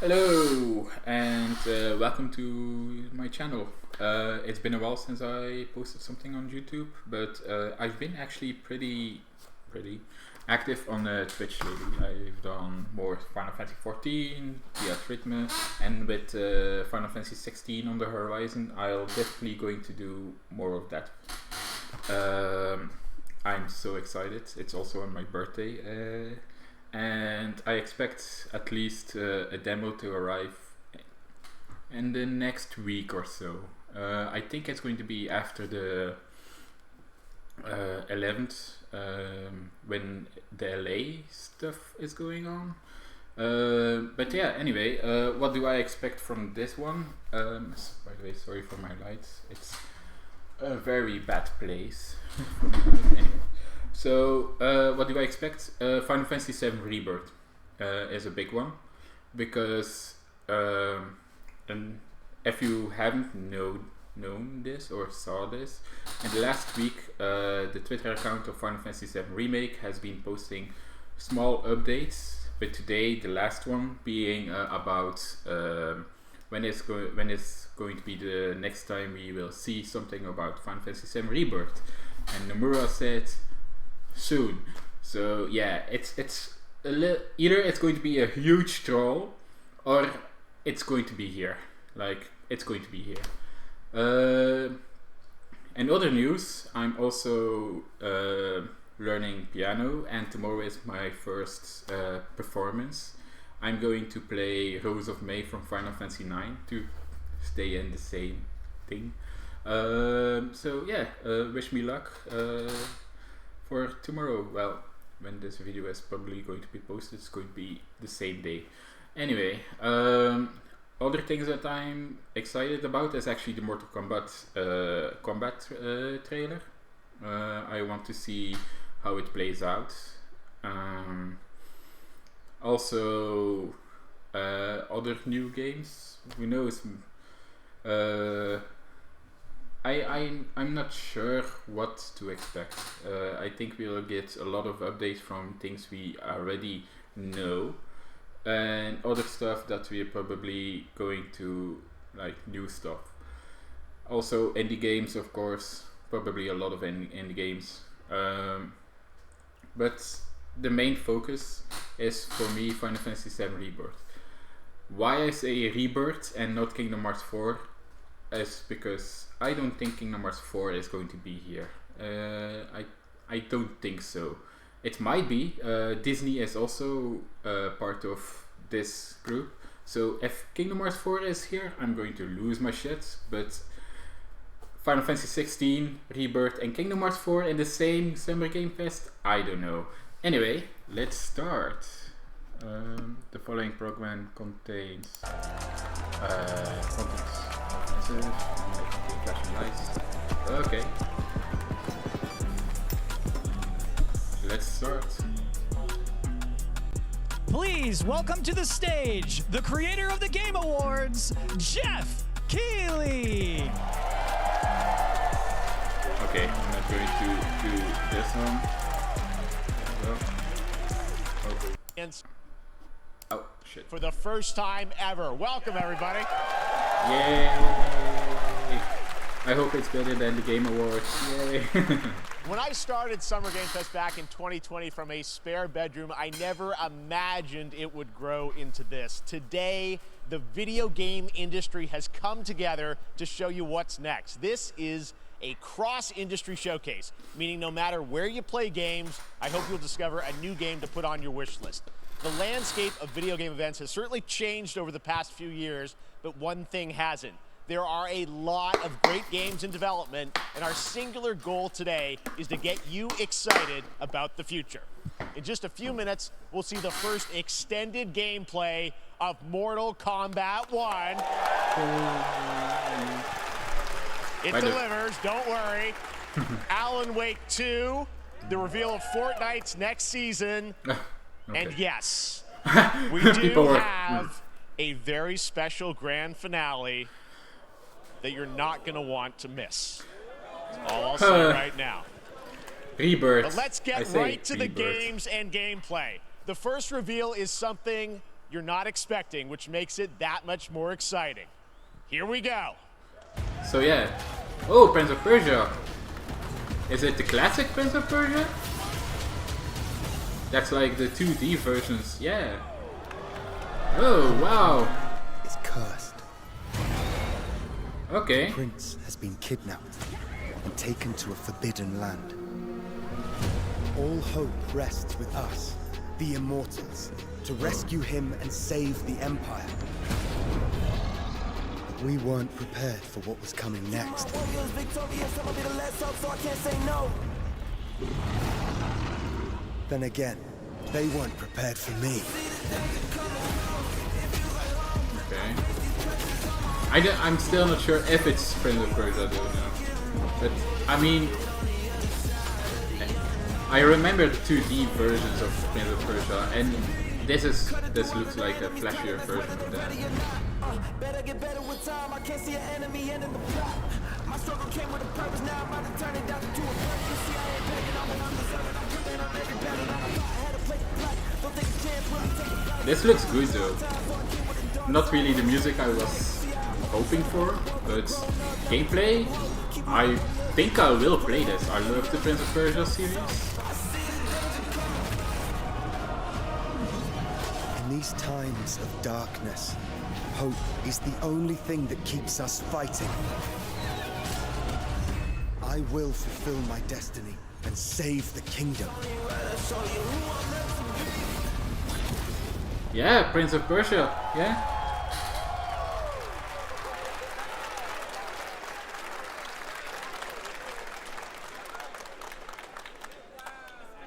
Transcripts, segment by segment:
Hello and welcome to my channel. It's been a while since I posted something on YouTube, but I've been actually pretty active on Twitch lately. I've done more Final Fantasy 14, via Rhythm, and with Final Fantasy 16 on the horizon, I'll definitely going to do more of that. I'm so excited. It's also on my birthday. And I expect at least a demo to arrive in the next week or so. I think it's going to be after the 11th, when the LA stuff is going on. But yeah, anyway, what do I expect from this one? By the way, sorry for my lights. It's a very bad place for my lights. Anyway. So, what do I expect? Final Fantasy VII Rebirth is a big one, because and if you haven't known this or saw this, in the last week, the Twitter account of Final Fantasy VII Remake has been posting small updates, but today the last one being about when it's going to be the next time we will see something about Final Fantasy VII Rebirth, and Nomura said soon. So yeah, it's either it's going to be a huge troll, or it's going to be here. Like, it's going to be here. And other news, I'm also learning piano, and tomorrow is my first performance. I'm going to play Rose of May from Final Fantasy IX to stay in the same thing. So yeah, wish me luck for tomorrow. Well, when this video is probably going to be posted, it's going to be the same day. Anyway, other things that I'm excited about is actually the Mortal Kombat trailer. I want to see how it plays out. Also, other new games. Who knows? I'm not sure what to expect. I think we'll get a lot of updates from things we already know, and other stuff that we're probably going to like new stuff. Also indie games, of course, probably a lot of indie games. But the main focus is for me Final Fantasy VII Rebirth. Why I say Rebirth and not Kingdom Hearts 4 is because I don't think Kingdom Hearts 4 is going to be here. I don't think so. It might be. Disney is also part of this group. So if Kingdom Hearts 4 is here, I'm going to lose my shit. But Final Fantasy 16, Rebirth, and Kingdom Hearts 4 in the same Summer Game Fest? I don't know. Anyway, let's start. The following program contains content. Flashing lights. Okay. Let's start. Please welcome to the stage the creator of the Game Awards, Geoff Keighley. Okay, I'm not going to do this one. Oh, shit. For the first time ever. Welcome, everybody. Yay! I hope it's better than the Game Awards. Yay! When I started Summer Game Fest back in 2020 from a spare bedroom, I never imagined it would grow into this. Today, the video game industry has come together to show you what's next. This is a cross-industry showcase, meaning no matter where you play games, I hope you'll discover a new game to put on your wish list. The landscape of video game events has certainly changed over the past few years, but one thing hasn't. There are a lot of great games in development, and our singular goal today is to get you excited about the future. In just a few minutes, we'll see the first extended gameplay of Mortal Kombat 1. It delivers, don't worry. Alan Wake 2, the reveal of Fortnite's next season. Okay. And yes, we do have a very special grand finale that you're not going to want to miss. That's all I'll say right now. Rebirth. But let's get right to the games and gameplay. The first reveal is something you're not expecting, which makes it that much more exciting. Here we go. So yeah. Oh, Prince of Persia. Is it the classic Prince of Persia? That's like the 2D versions, yeah. Oh, wow. Is cursed. Okay. The prince has been kidnapped and taken to a forbidden land. All hope rests with us, the Immortals, to rescue him and save the Empire. But we weren't prepared for what was coming next. Then again, they weren't prepared for me. Okay. I'm still not sure if it's Prince of Persia though now. But I mean, I remember the 2D versions of Prince of Persia, and this looks like a flashier version of that. Better get better with time. I can't see an enemy ending the plot. My struggle came with a purpose. Now I'm about to turn it down to a burden. You see, I ain't begging. I'm undeserving. I'm giving on every battle. I had to play the plot. Don't take a chance. Really take a plot. This looks good though. Not really the music I was hoping for, but gameplay, I think I will play this. I love the Prince of Persia series. In these times of darkness, hope is the only thing that keeps us fighting. I will fulfill my destiny and save the kingdom. Yeah, Prince of Persia, yeah.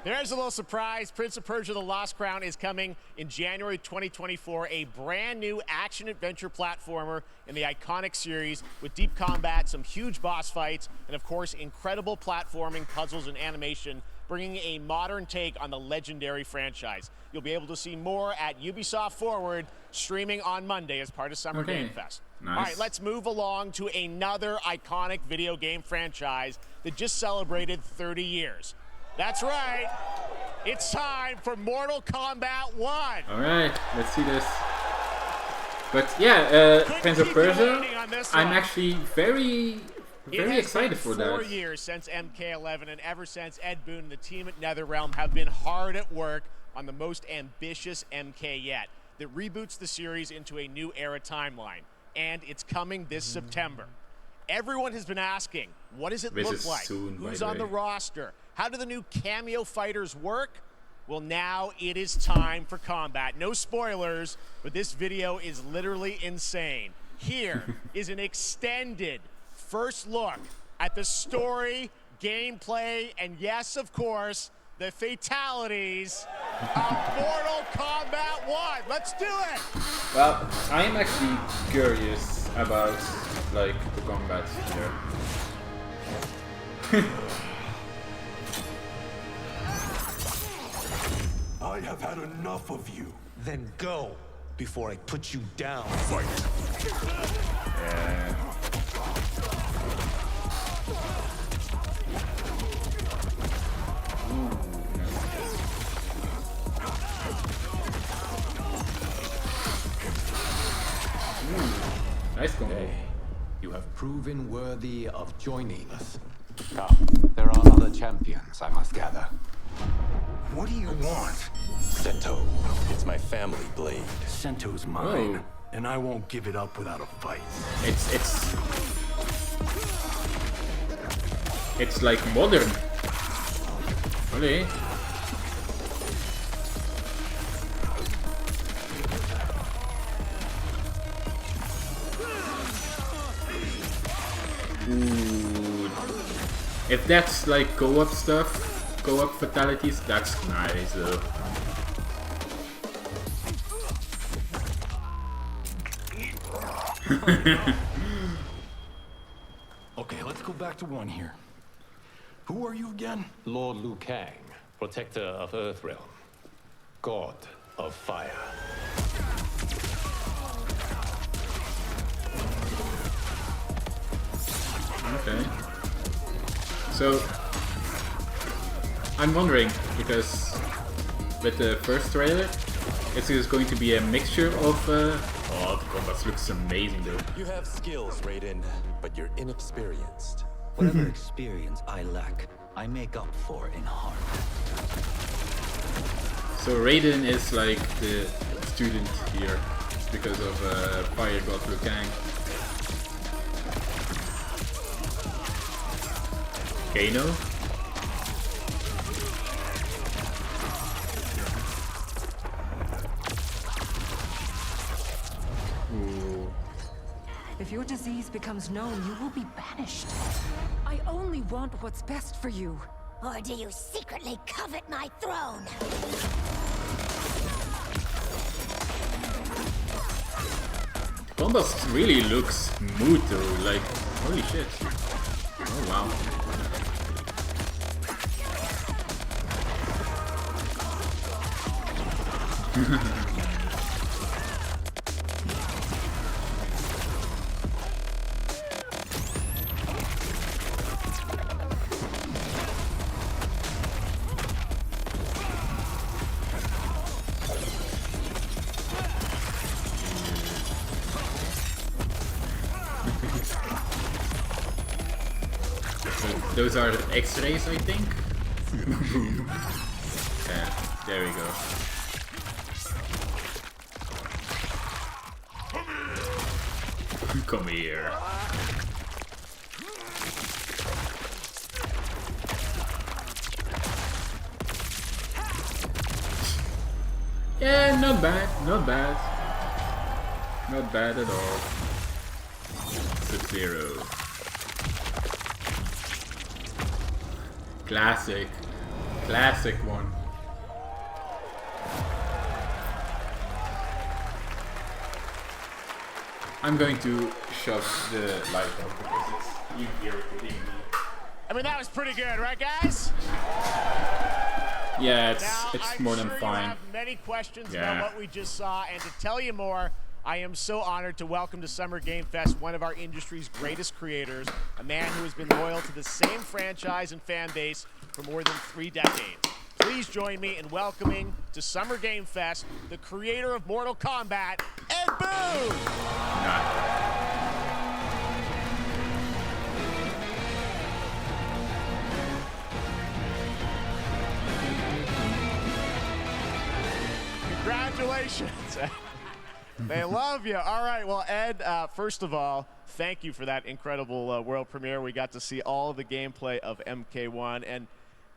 There's a little surprise. Prince of Persia: The Lost Crown is coming in January 2024. A brand new action-adventure platformer in the iconic series with deep combat, some huge boss fights, and of course, incredible platforming, puzzles, and animation, bringing a modern take on the legendary franchise. You'll be able to see more at Ubisoft Forward, streaming on Monday as part of Summer Game Fest. Nice. All right, let's move along to another iconic video game franchise that just celebrated 30 years. That's right. It's time for Mortal Kombat 1. Alright, let's see this. But yeah, Prince of Persia, I'm actually very excited for that. It has been 4 years since MK11, and ever since, Ed Boon and the team at NetherRealm have been hard at work on the most ambitious MK yet that reboots the series into a new era timeline. And it's coming this September. Everyone has been asking, what does it look like? Who's on the roster? How do the new cameo fighters work? Well, now it is time for combat. No spoilers, but this video is literally insane. Here is an extended first look at the story, gameplay, and yes, of course, the fatalities of Mortal Kombat 1. Let's do it! Well, I am actually curious about, like, the combat here. I have had enough of you. Then go before I put you down. Fight. Nice combo. You have proven worthy of joining us. Come, there are other champions, I must gather. What do you want? Sento. It's my family blade. Sento's mine, and I won't give it up without a fight. It's like modern. Really? Ooh. If that's like co-op stuff, co-op fatalities, that's nice though. Okay, let's go back to one here. Who are you again? Lord Liu Kang, protector of Earthrealm, god of fire. Okay. So, I'm wondering, because with the first trailer, It's just going to be a mixture of. Oh, the combat looks amazing though. You have skills, Raiden, but you're inexperienced. Whatever experience I lack, I make up for in heart. So Raiden is like the student here because of Fire God Liu Kang. Kano. Ooh. If your disease becomes known, you will be banished. I only want what's best for you. Or do you secretly covet my throne? Combat really looks smooth though, like, holy shit. Oh wow. Those are the X-rays, I think. Yeah, there we go. Come here. Yeah, not bad, not bad. Not bad at all. Sub-Zero. Classic. Classic one. I'm going to shove the light out because it's irritating me. I mean, that was pretty good, right, guys? Yeah, Now, it's more than sure fine. You have many questions Yeah. about what we just saw, and to tell you more, I am so honored to welcome to Summer Game Fest one of our industry's greatest creators, a man who has been loyal to the same franchise and fan base for more than 3 decades. Please join me in welcoming to Summer Game Fest the creator of Mortal Kombat, Ed Boon! Congratulations. They love you. All right, well, Ed, first of all, thank you for that incredible world premiere. We got to see all of the gameplay of MK1, and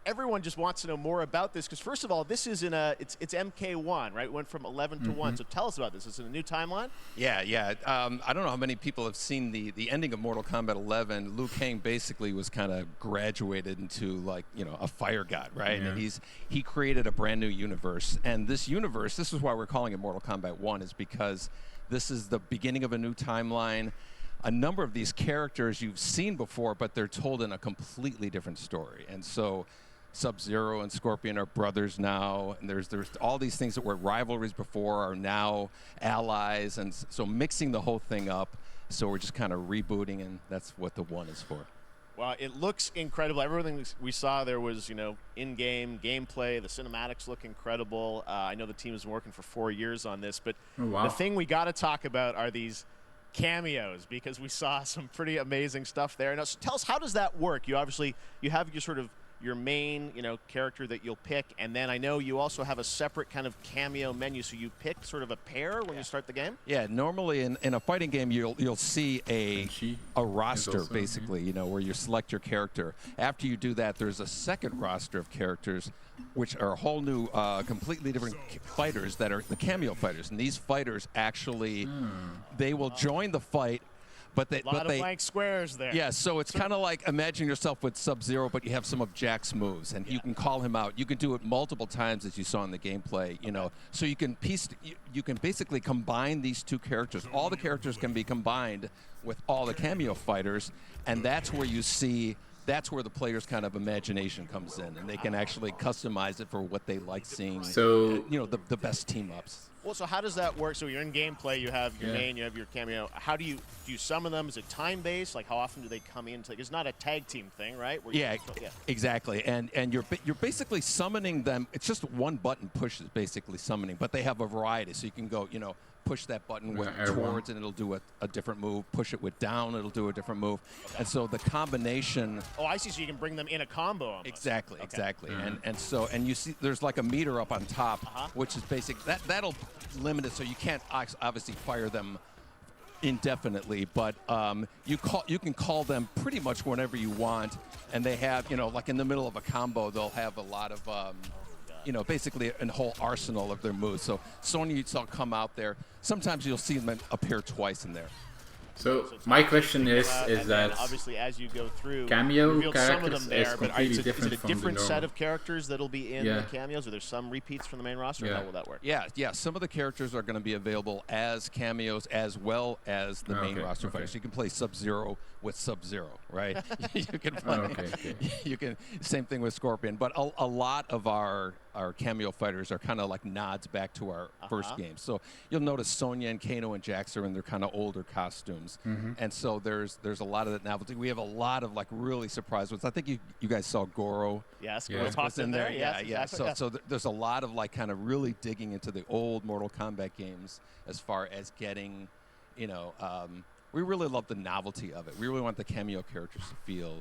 everyone just wants to know more about this because, first of all, this is in it's MK1, right? It went from 11 to 1. So tell us about this. Is it a new timeline? Yeah. I don't know how many people have seen the ending of Mortal Kombat 11. Liu Kang basically was kind of graduated into, like, you know, a fire god, right? Yeah. And he created a brand new universe. And this universe, this is why we're calling it Mortal Kombat 1, is because this is the beginning of a new timeline. A number of these characters you've seen before, but they're told in a completely different story. And so Sub-Zero and Scorpion are brothers now, and there's all these things that were rivalries before are now allies, and so mixing the whole thing up. So we're just kind of rebooting, and that's what the 1 is for. Well, it looks incredible. Everything we saw there was, you know, in-game gameplay. The cinematics look incredible. I know the team has been working for 4 years on this, but the thing we got to talk about are these cameos, because we saw some pretty amazing stuff there. Now, so tell us, how does that work? You have your sort of your main, you know, character that you'll pick, and then I know you also have a separate kind of cameo menu, so you pick sort of a pair when you start the game? Yeah, normally in a fighting game you'll see a roster, also, basically, you know, where you select your character. After you do that, there's a second roster of characters, which are a whole new, completely different fighters that are the cameo fighters, and these fighters actually they will join the fight. But a lot of blank squares there. Yeah, so it's kind of like imagine yourself with Sub-Zero, but you have some of Jack's moves, and you can call him out. You can do it multiple times, as you saw in the gameplay. You know, so you can you can basically combine these two characters. All the characters can be combined with all the cameo fighters, and that's where you see. That's where the player's kind of imagination comes in, and they can actually customize it for what they like seeing. So you know, the best team ups. Well, so how does that work? So you're in gameplay, you have your main, you have your cameo. How do you summon them? Is it time-based? Like, how often do they come in? It's not a tag team thing, right? Where Exactly. And you're basically summoning them. It's just one button push is basically summoning, but they have a variety. So you can go, push that button with towards and it'll do a different move. Push it with down, it'll do a different move. Okay. And so the combination. Oh, I see. So you can bring them in a combo. Almost. Exactly. And you see there's like a meter up on top, which is basic. That'll limit it, so you can't obviously fire them indefinitely, but you can call them pretty much whenever you want, and they have like in the middle of a combo they'll have a lot of basically a whole arsenal of their moves. So Sonya you saw come out there. Sometimes you'll see them appear twice in there. So my question is that obviously as you go through, cameo characters some of them there, is completely different is it a from different the set of characters that'll be in the cameos? Are there some repeats from the main roster? Or how will that work? Yeah. Some of the characters are going to be available as cameos as well as the main roster fighters. So you can play Sub-Zero with Sub-Zero, right? You can play. You can. Same thing with Scorpion, but a lot of our cameo fighters are kind of like nods back to our first game. So you'll notice Sonya and Kano and Jax are in their kind of older costumes. And so there's a lot of that novelty. We have a lot of like really surprise ones. I think you guys saw Goro. Yes, Goro was in there. Yeah. Exactly. So there's a lot of like kind of really digging into the old Mortal Kombat games as far as getting, we really love the novelty of it. We really want the cameo characters to feel,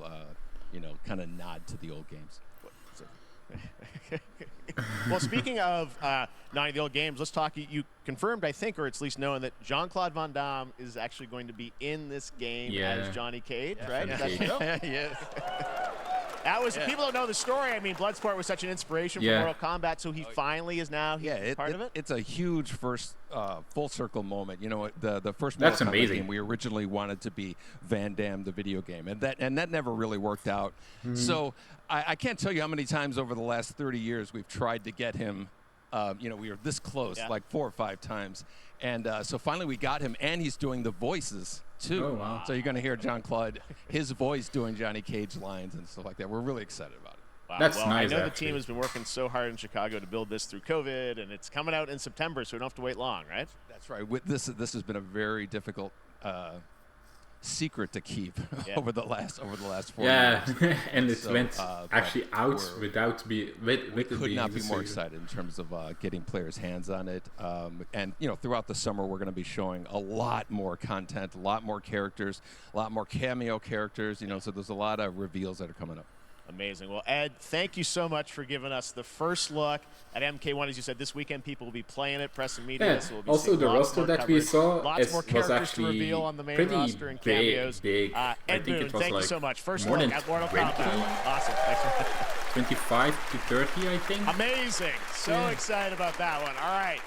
kind of nod to the old games. Well, speaking of nodding the old games, let's talk. You confirmed, I think, or it's at least known that Jean-Claude Van Damme is actually going to be in this game as Johnny Cage, right? Is that true? Yes. That was people don't know the story. I mean, Bloodsport was such an inspiration for Mortal Kombat, so he finally is now part of it. It's a huge first full circle moment. The first That's Mortal Kombat amazing. game we originally wanted to be Van Damme the video game, and that never really worked out. So I can't tell you how many times over the last 30 years we've tried to get him. We were this close, like 4 or 5 times, and so finally we got him, and he's doing the voices too. Oh, wow. So you're going to hear Jean-Claude, his voice doing Johnny Cage lines and stuff like that. We're really excited about it. Wow. That's well, nice. I know the team has been working so hard in Chicago to build this through COVID, and it's coming out in September, so we don't have to wait long, right? That's right. This has been a very difficult secret to keep over the last 4 years. And it went actually out without we could not be more excited in terms of getting players' hands on it. And throughout the summer we're going to be showing a lot more content, a lot more characters, a lot more cameo characters. So there's a lot of reveals that are coming up. Amazing. Well, Ed, thank you so much for giving us the first look at MK1. As you said, this weekend people will be playing it, press and media. Yeah. So we'll be Also, the roster that we saw lots more was characters actually to reveal on the main pretty roster and cameos. big. Ed I think Boon, it was thank like you so much. First more look than at Mortal 20? Kombat. Awesome. Thanks. 25 to 30, I think. Amazing. So excited about that one. All right.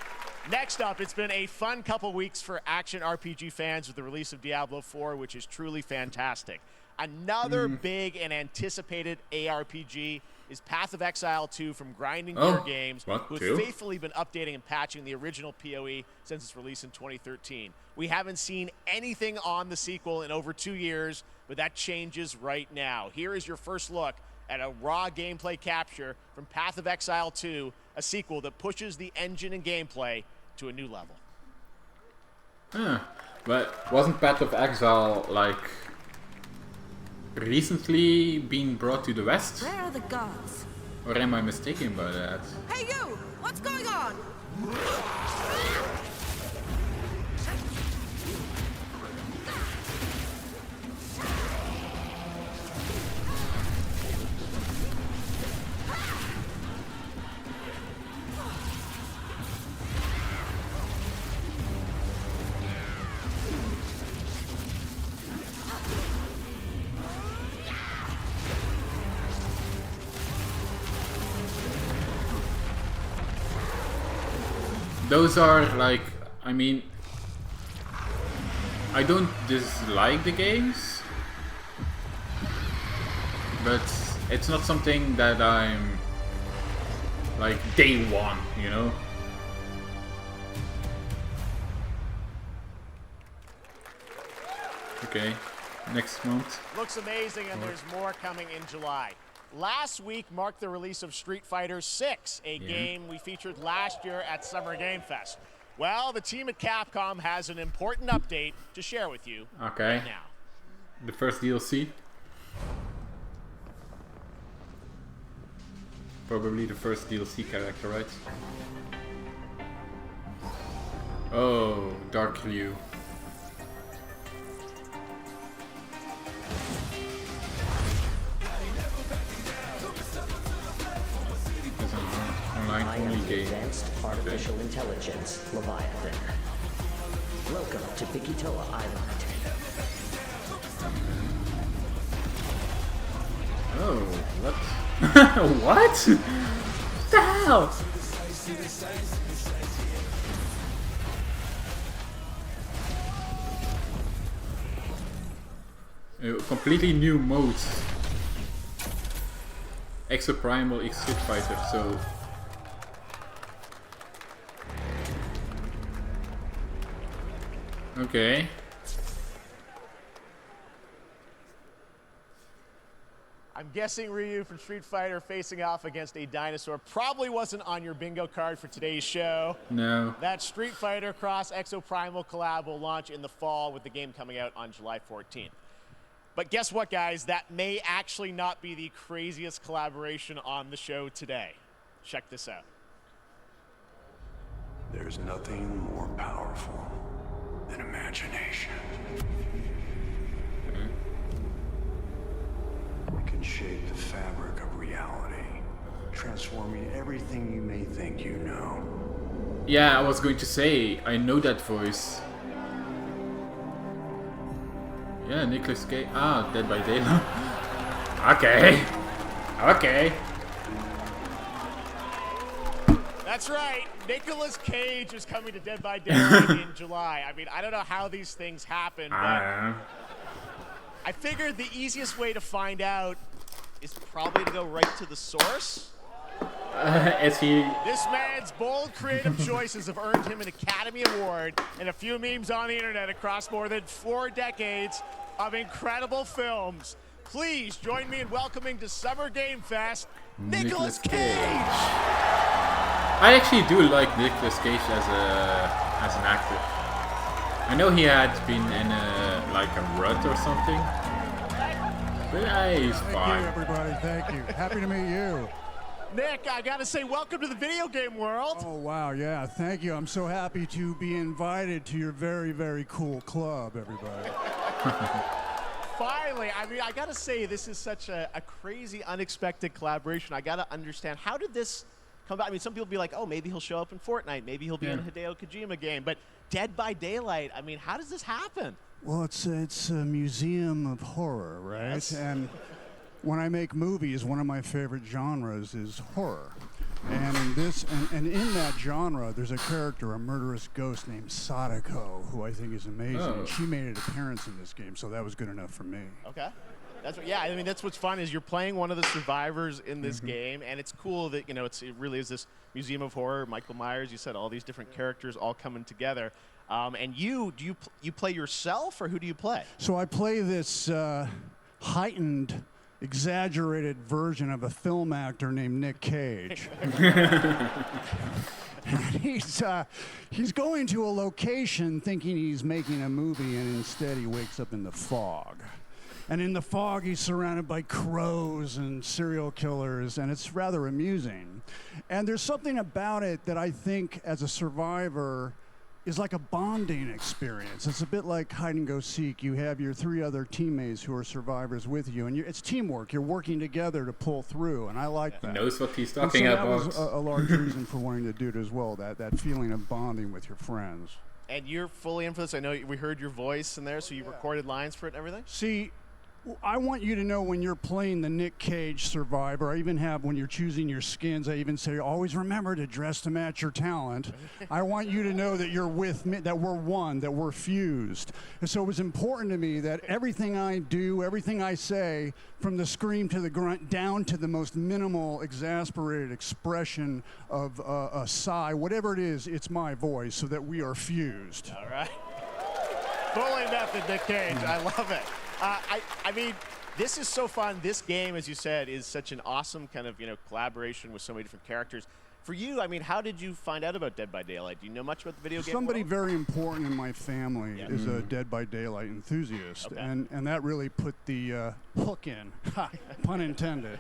Next up, it's been a fun couple weeks for action RPG fans with the release of Diablo 4, which is truly fantastic. Another big and anticipated ARPG is Path of Exile 2 from Grinding Gear Games, who have faithfully been updating and patching the original PoE since its release in 2013. We haven't seen anything on the sequel in over 2 years, but that changes right now. Here is your first look at a raw gameplay capture from Path of Exile 2, a sequel that pushes the engine and gameplay to a new level. But wasn't Path of Exile like recently being brought to the West? Where are the gods? Or am I mistaken about that? Hey you! What's going on? Those are like, I mean, I don't dislike the games, but it's not something that I'm like day one, Okay, next month. Looks amazing, and there's more coming in July. Last week marked the release of Street Fighter VI, a game we featured last year at Summer Game Fest. Well, the team at Capcom has an important update to share with you Okay. right now. The first DLC. Probably the first DLC character, right? Oh, Dark Liu. It's an online I am only the game. Advanced Artificial Intelligence Leviathan. Welcome to Bikitoa Island. Oh, what? What? What the hell? Completely new modes. Exoprimal X Street Fighter, so... Okay. I'm guessing Ryu from Street Fighter facing off against a dinosaur probably wasn't on your bingo card for today's show. No. That Street Fighter Cross Exoprimal collab will launch in the fall with the game coming out on July 14th. But guess what, guys? That may actually not be the craziest collaboration on the show today. Check this out. There's nothing more powerful than imagination. It can shape the fabric of reality, transforming everything you may think you know. Yeah, I was going to say, I know that voice. Yeah, Nicolas Cage. Ah, Dead by Daylight. Okay. Okay. That's right. Nicolas Cage is coming to Dead by Daylight in July. I mean, I don't know how these things happen, but I figured the easiest way to find out is probably to go right to the source. As he... This man's bold creative choices have earned him an Academy Award and a few memes on the internet across more than 4 decades of incredible films. Please join me in welcoming to Summer Game Fest, Nicolas Cage! I actually do like Nicolas Cage as an actor. I know he had been in like a rut or something, but he's fine. Thank you, everybody. Thank you. Happy to meet you. Nick, I gotta say, welcome to the video game world. Oh, wow, yeah, thank you. I'm so happy to be invited to your very, very cool club, everybody. Finally, I mean, I gotta say, this is such a crazy, unexpected collaboration. I gotta understand, how did this come about? I mean, some people be like, oh, maybe he'll show up in Fortnite, maybe he'll be in a Hideo Kojima game, but Dead by Daylight, I mean, how does this happen? Well, it's a museum of horror, right? Yes. And when I make movies, one of my favorite genres is horror. And in this, and in that genre, there's a character, a murderous ghost named Sadako, who I think is amazing. Oh. And she made an appearance in this game, so that was good enough for me. Okay. That's what, yeah, I mean, that's what's fun is you're playing one of the survivors in this game, and it's cool that, you know, it really is this museum of horror. Michael Myers, you said all these different characters all coming together. And you play yourself, or who do you play? So I play this heightened, exaggerated version of a film actor named Nick Cage. He's going to a location thinking he's making a movie, and instead he wakes up in the fog. And in the fog, he's surrounded by crows and serial killers, and it's rather amusing. And there's something about it that I think, as a survivor, is like a bonding experience. It's a bit like hide and go seek. You have your 3 other teammates who are survivors with you, and it's teamwork. You're working together to pull through, and I like that. He knows what he's And talking so about. That was a large reason for wanting to do it as well, that feeling of bonding with your friends. And you're fully in for this. I know we heard your voice in there, so you recorded lines for it and everything? See, I want you to know when you're playing the Nick Cage survivor, I even have, when you're choosing your skins, I even say, always remember to dress to match your talent. I want you to know that you're with me, that we're one, that we're fused. And so it was important to me that everything I do, everything I say, from the scream to the grunt, down to the most minimal, exasperated expression of a sigh, whatever it is, it's my voice, so that we are fused. All right. Fully method, Nick Cage. I love it. I mean, this is so fun. This game, as you said, is such an awesome kind of, you know, collaboration with so many different characters. For you, I mean, how did you find out about Dead by Daylight? Do you know much about the video game Somebody world? very important in my family is a Dead by Daylight enthusiast, and that really put the hook in. Ha, pun intended.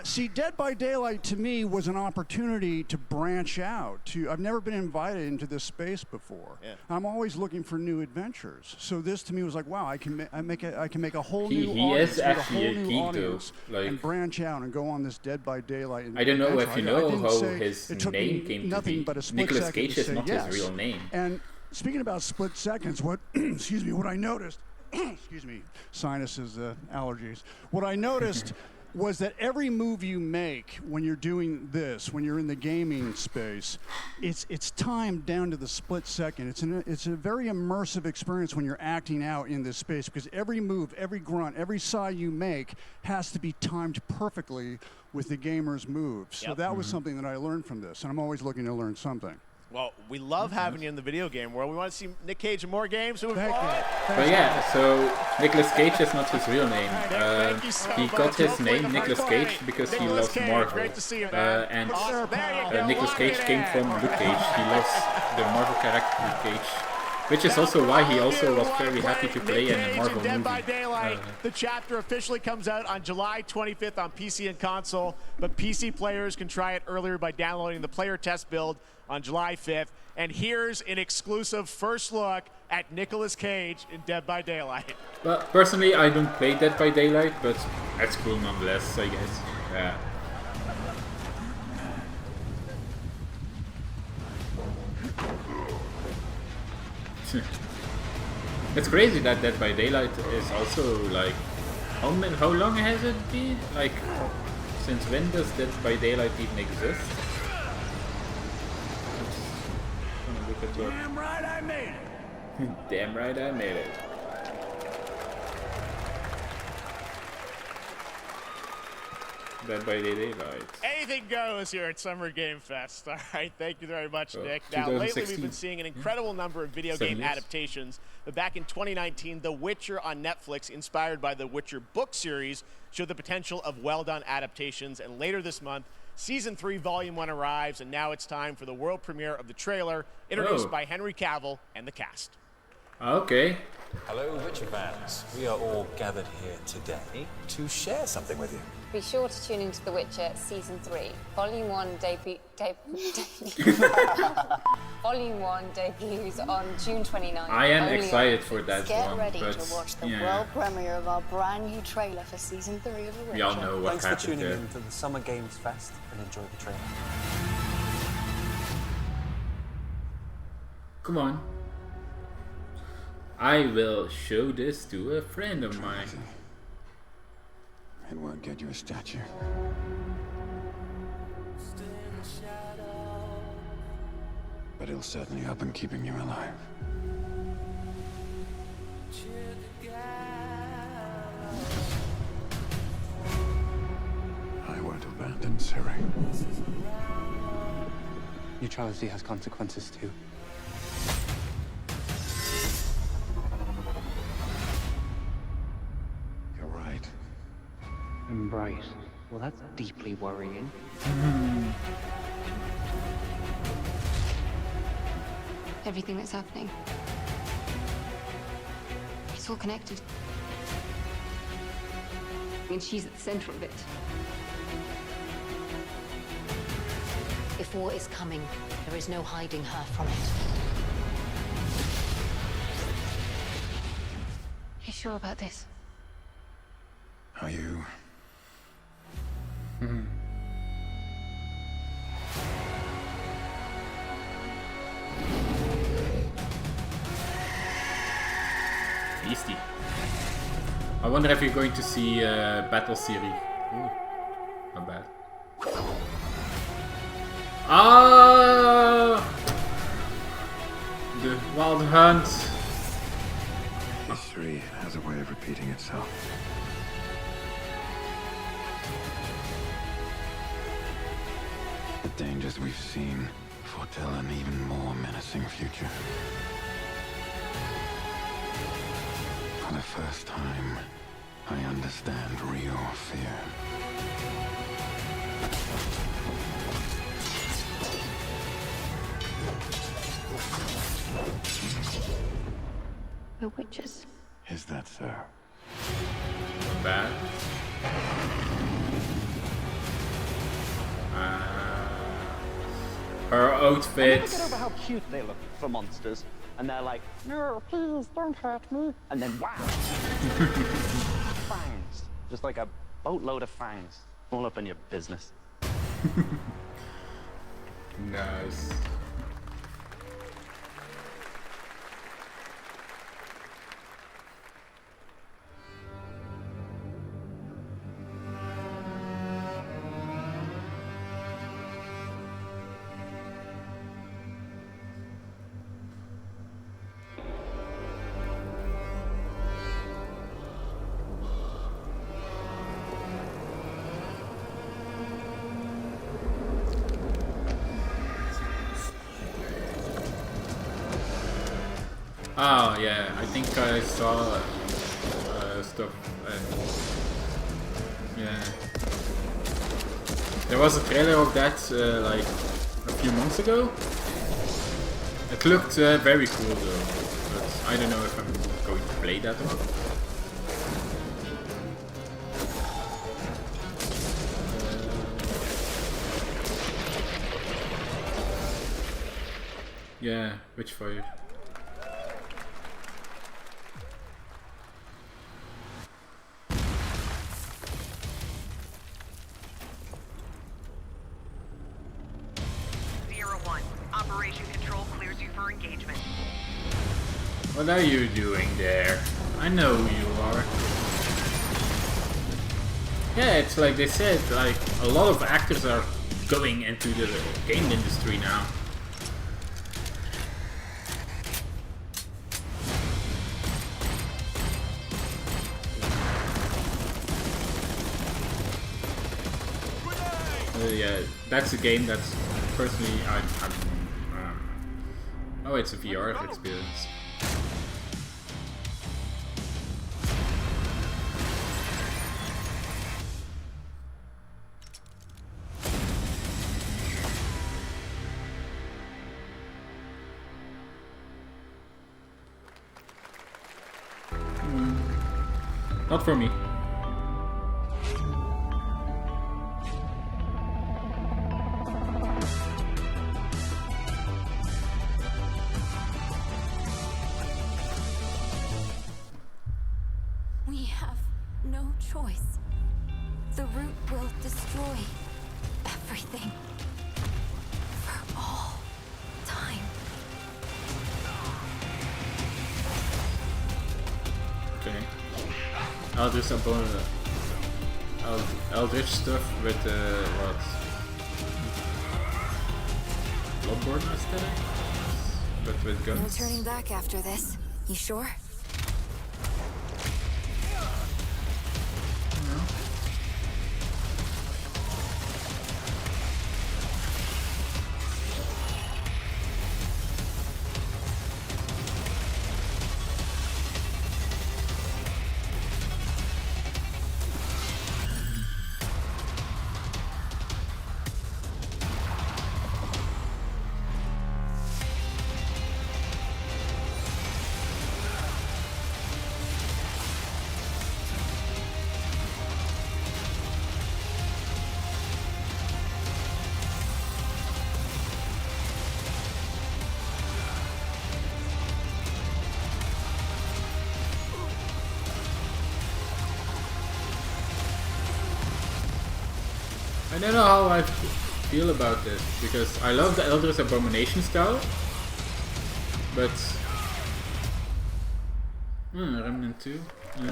See, Dead by Daylight to me was an opportunity to branch out. I've never been invited into this space before. Yeah. I'm always looking for new adventures. So this to me was like, wow, I can make a whole new audience, is actually a geek though, and branch out and go on this Dead by Daylight. I don't know if you know how his name came to be. Nicolas Cage is not his real name. And speaking about split seconds, what what I noticed, excuse me, sinuses, allergies. What I noticed was that every move you make when you're doing this, when you're in the gaming space, it's timed down to the split second. It's a very immersive experience when you're acting out in this space, because every move, every grunt, every sigh you make has to be timed perfectly with the gamer's moves. So that was something that I learned from this, and I'm always looking to learn something. Well, we love having you in the video game world. We want to see Nick Cage in more games. But yeah, so Nicolas Cage is not his real name. He got his name Nicolas Cage because he loves Marvel. And Nicolas Cage came from Luke Cage. He loves the Marvel character Luke Cage. Which is also why he also was very happy to play in a Marvel Dead movie. by Daylight. The chapter officially comes out on July 25th on PC and console, but PC players can try it earlier by downloading the player test build on July 5th. And here's an exclusive first look at Nicolas Cage in Dead by Daylight. Well, personally, I don't play Dead by Daylight, but it's cool nonetheless, I guess. Yeah. It's crazy that Dead by Daylight is also like, how long has it been? Like, since when does Dead by Daylight even exist? Damn right I made it. Damn right I made it. Dead by Daylight. Anything goes here at Summer Game Fest. All right, thank you very much, Nick. Now, lately we've been seeing an incredible number of video game adaptations. But back in 2019, The Witcher on Netflix, inspired by the Witcher book series, showed the potential of well-done adaptations. And later this month, Season 3, Volume 1 arrives, and now it's time for the world premiere of the trailer, introduced by Henry Cavill and the cast. Okay. Hello, Witcher fans. We are all gathered here today to share something with you. Be sure to tune into The Witcher Season 3. Volume 1 Volume 1 debuts on June 29th. I am excited for that Get one. ready but to watch the yeah. world premiere of our brand new trailer for Season 3 of The Witcher. We all know what Thanks happened for tuning there. in to the Summer Games Fest and enjoy the trailer. Come on. I will show this to a friend of mine. It won't get you a statue. But it'll certainly help in keeping you alive. I won't abandon Ciri. Neutrality has consequences too. You're right. Embrace. Well, that's deeply worrying. Everything that's happening. It's all connected. And she's at the center of it. If war is coming, there is no hiding her from it. You sure about this? Are you? Beastie. I wonder if you're going to see Battle Ciri. Ooh, not bad. Ah! The Wild Hunt. History has a way of repeating itself. The dangers we've seen foretell an even more menacing future. For the first time, I understand real fear. We're witches. Is that so? Not bad. Her I never outfit. get over how cute they look for monsters. And they're like, no, please don't hurt me. And then wow. Fangs. Just like a boatload of fangs. All up in your business. Nice. Oh yeah, I think I saw stuff and yeah. There was a trailer of that like a few months ago. It looked very cool though, but I don't know if I'm going to play that one. Yeah, Witchfire. What are you doing there? I know who you are. Yeah, it's like they said, like a lot of actors are going into the game industry now. Yeah, that's a game that's personally oh, it's a VR experience. Not for me. We have no choice. The root will destroy everything. For all time. Okay. I'll do some Eldritch stuff with what? Bloodborne aesthetic? But with guns? No turning back after this. You sure? I don't know how I feel about this, because I love the Eldritch Abomination style, but Remnant 2, yeah.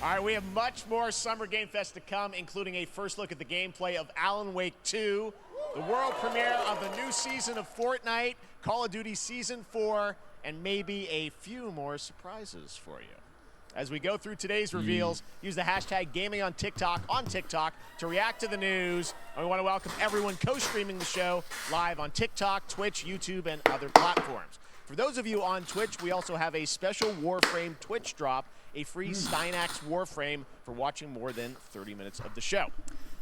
All right, we have much more Summer Game Fest to come, including a first look at the gameplay of Alan Wake 2, the world premiere of the new season of Fortnite, Call of Duty Season 4, and maybe a few more surprises for you. As we go through today's reveals, use the hashtag gaming on TikTok to react to the news. And we want to welcome everyone co-streaming the show live on TikTok, Twitch, YouTube, and other platforms. For those of you on Twitch, we also have a special Warframe Twitch drop, a free Steinax Warframe for watching more than 30 minutes of the show.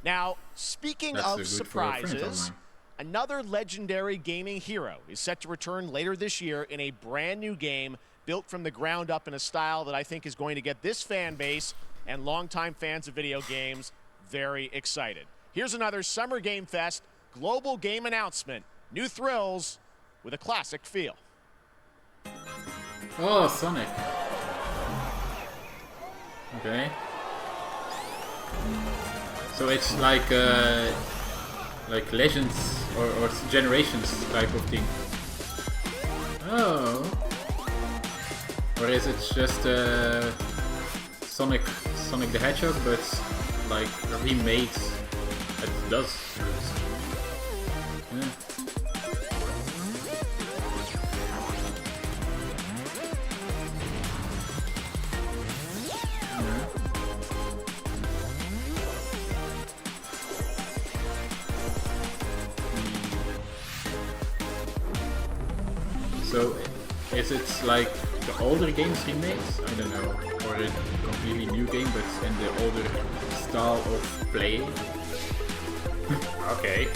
Now, speaking of surprises, another legendary gaming hero is set to return later this year in a brand new game built from the ground up in a style that I think is going to get this fan base and longtime fans of video games very excited. Here's another Summer Game Fest global game announcement. New thrills with a classic feel. Oh, Sonic. Okay. So it's like Legends or Generations type of thing. Oh. Or is it just Sonic the Hedgehog, but like remade as it does? Yeah. So, is it like the older games remakes? I don't know. Or a completely new game, but in the older style of play? Okay.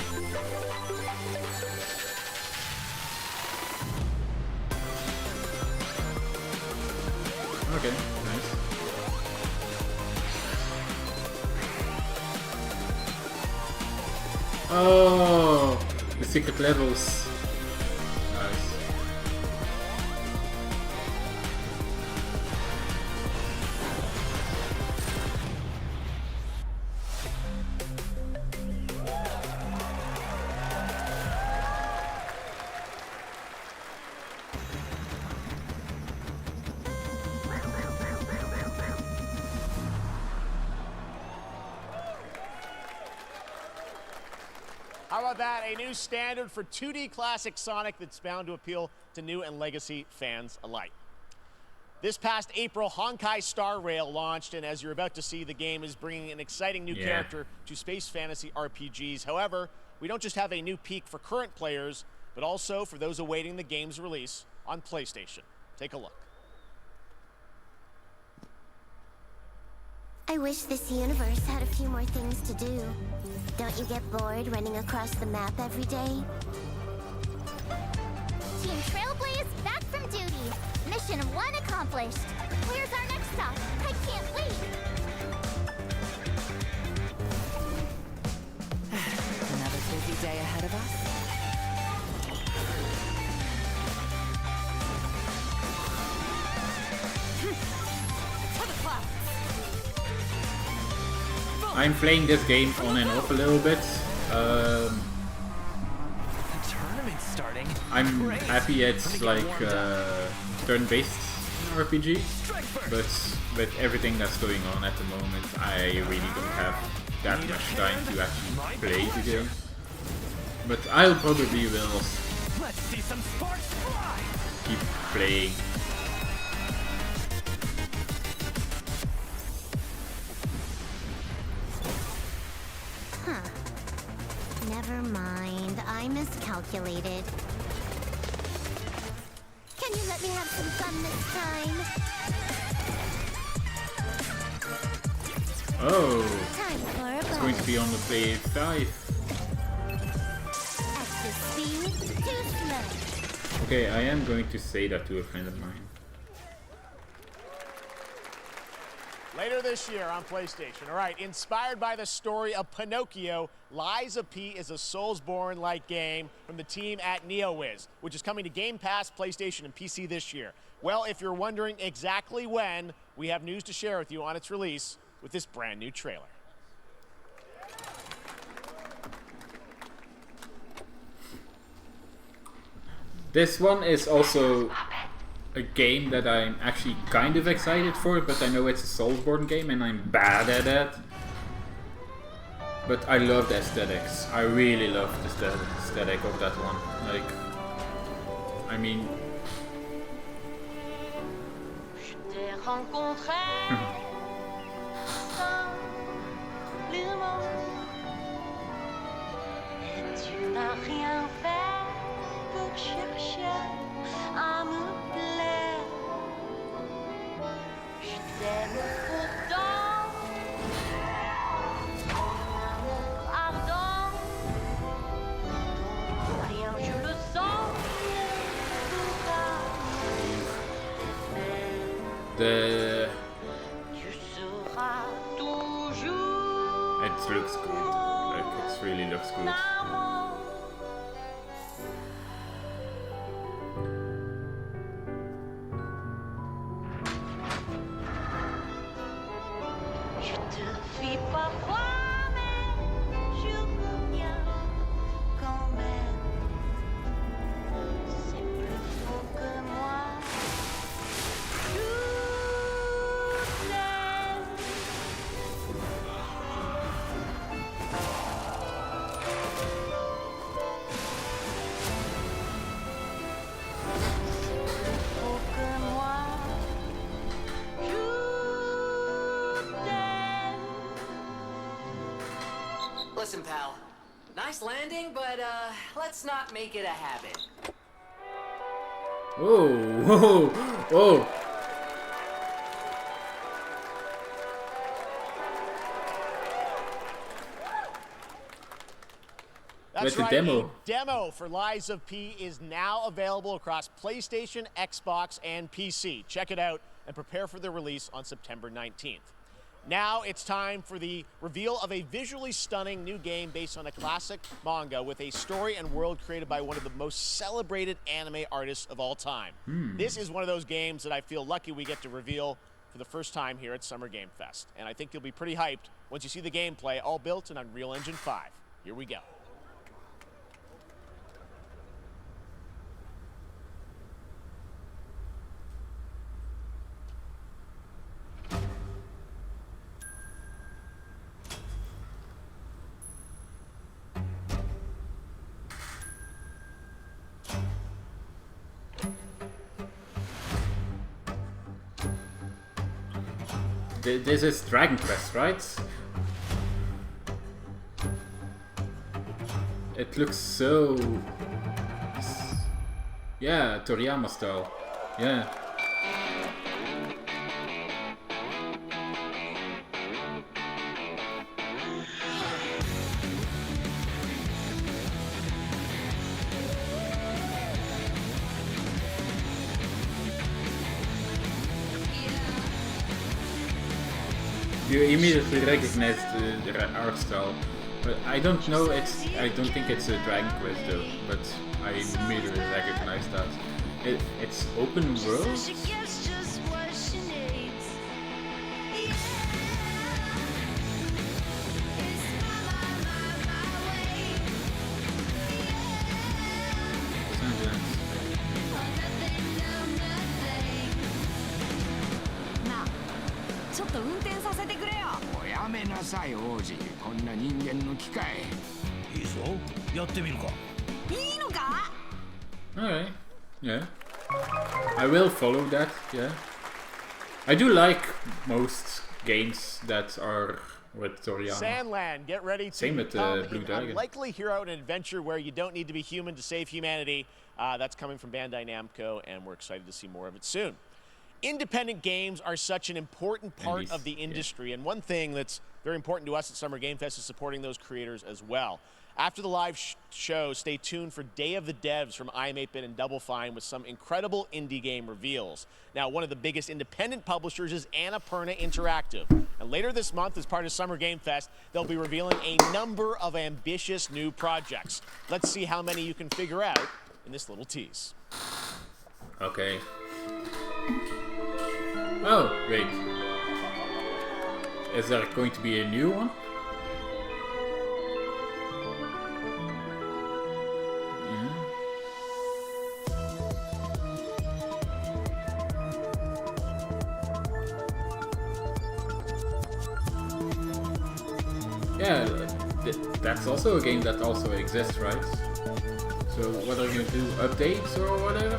Okay, nice. Oh, the secret levels. Nice. How about that? A new standard for 2D classic Sonic that's bound to appeal to new and legacy fans alike. This past April, Honkai Star Rail launched, and as you're about to see, the game is bringing an exciting new character to space fantasy RPGs. However, we don't just have a new peak for current players, but also for those awaiting the game's release on PlayStation. Take a look. I wish this universe had a few more things to do. Don't you get bored running across the map every day? Team Trailblaze back from duty. Mission 1 accomplished. Where's our next stop? I can't wait. Another busy day ahead of us. I'm playing this game on and off a little bit. Tournament's starting. I'm happy it's like turn-based RPG, but with everything that's going on at the moment, I really don't have that much time to actually play the game. But I'll probably will Let's see some sparks fly. keep playing. Huh. Never mind. I miscalculated. Can you let me have some fun this time? Oh, Time for a it's going to be on the Play 5. Extra speed, too slow. Okay, I am going to say that to a friend of mine. Later this year on PlayStation. All right, inspired by the story of Pinocchio, Lies of P is a Soulsborne-like game from the team at NeoWiz, which is coming to Game Pass, PlayStation, and PC this year. Well, if you're wondering exactly when, we have news to share with you on its release with this brand new trailer. This one is also a game that I'm actually kind of excited for, but I know it's a Soulsborne game and I'm bad at that. But I love the aesthetics. I really love the aesthetic of that one. Like, I mean... The it looks good. Like it really looks good. Listen, pal. Nice landing, but let's not make it a habit. Whoa, whoa, whoa. That's the right. demo. A demo for Lies of P is now available across PlayStation, Xbox, and PC. Check it out and prepare for the release on September 19th. Now it's time for the reveal of a visually stunning new game based on a classic manga with a story and world created by one of the most celebrated anime artists of all time. This is one of those games that I feel lucky we get to reveal for the first time here at Summer Game Fest. And I think you'll be pretty hyped once you see the gameplay, all built in Unreal Engine 5. Here we go. This is Dragon Quest, right? It looks so... Yeah, Toriyama style. Yeah. You immediately recognize the art style, but I don't know. I don't think it's a Dragon Quest though. But I immediately recognize that. It's open world. Alright, yeah. I will follow that, yeah. I do like most games that are with Toriyama. Sandland, get ready to Same with become Blue an Dragon. unlikely hero in an adventure where you don't need to be human to save humanity. That's coming from Bandai Namco, and we're excited to see more of it soon. Independent games are such an important part of the industry, and one thing that's very important to us at Summer Game Fest is supporting those creators as well. After the live show, stay tuned for Day of the Devs from iam8bit and Double Fine with some incredible indie game reveals. Now, one of the biggest independent publishers is Annapurna Interactive. And later this month, as part of Summer Game Fest, they'll be revealing a number of ambitious new projects. Let's see how many you can figure out in this little tease. Okay. Oh, wait. Is there going to be a new one? Yeah, that's also a game that also exists, right? So what are you going to do? Updates or whatever?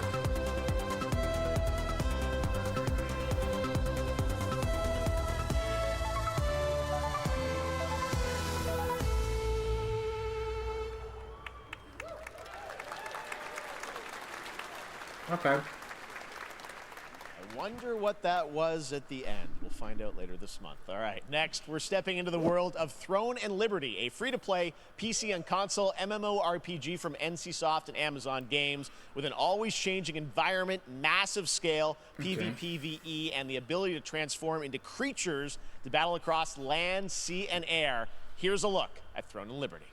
Okay. I wonder what that was at the end. We'll find out later this month. All right, next, we're stepping into the world of Throne and Liberty, a free-to-play PC and console MMORPG from NCSoft and Amazon Games with an always-changing environment, massive scale, PvPvE, and the ability to transform into creatures to battle across land, sea, and air. Here's a look at Throne and Liberty.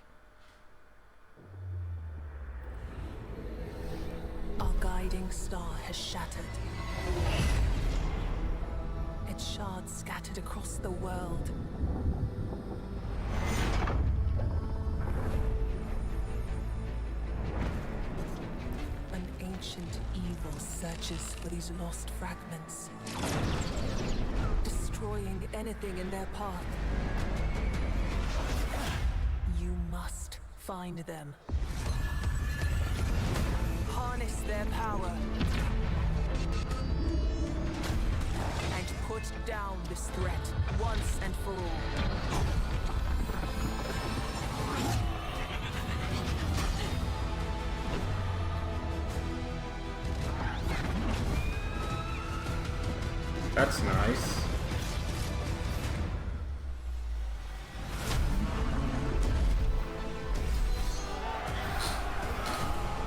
Our guiding star has shattered. Its shards scattered across the world. An ancient evil searches for these lost fragments, destroying anything in their path. You must find them. Harness their power and put down this threat once and for all. That's nice.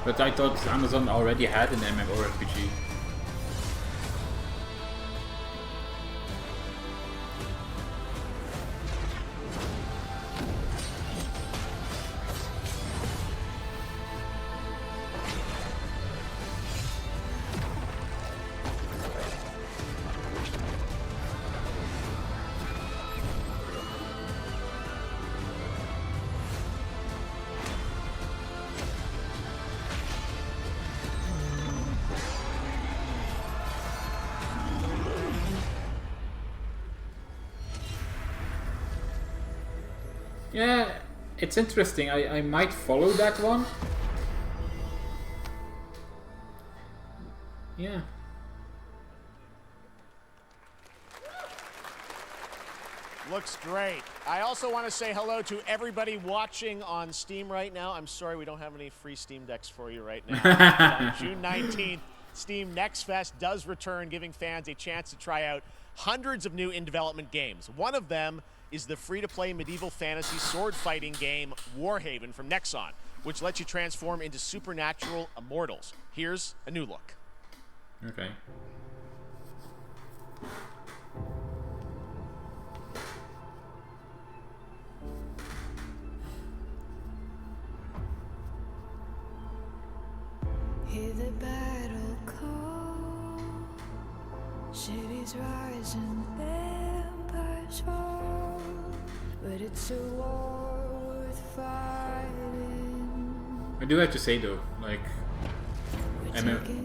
But I thought Amazon already had an MMORPG. Yeah, it's interesting. I might follow that one. Yeah. Looks great. I also want to say hello to everybody watching on Steam right now. I'm sorry we don't have any free Steam Decks for you right now. On June 19th, Steam Next Fest does return, giving fans a chance to try out hundreds of new in-development games. One of them is the free-to-play medieval fantasy sword fighting game Warhaven from Nexon, which lets you transform into supernatural immortals. Here's a new look. Okay. Hear the battle call, cities rise and empires fall, but it's a war worth fighting. I do have to say though, like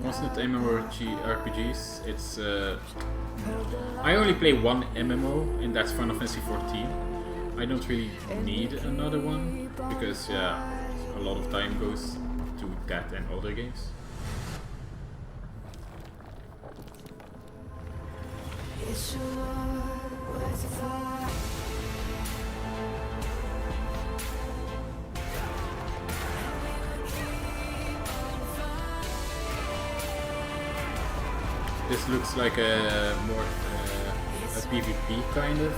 constant MMORPGs, it's I only play one MMO and that's Final Fantasy XIV. I don't really need another one because yeah, a lot of time goes to that and other games. It's a war worth fighting. This looks like a more a PvP kind of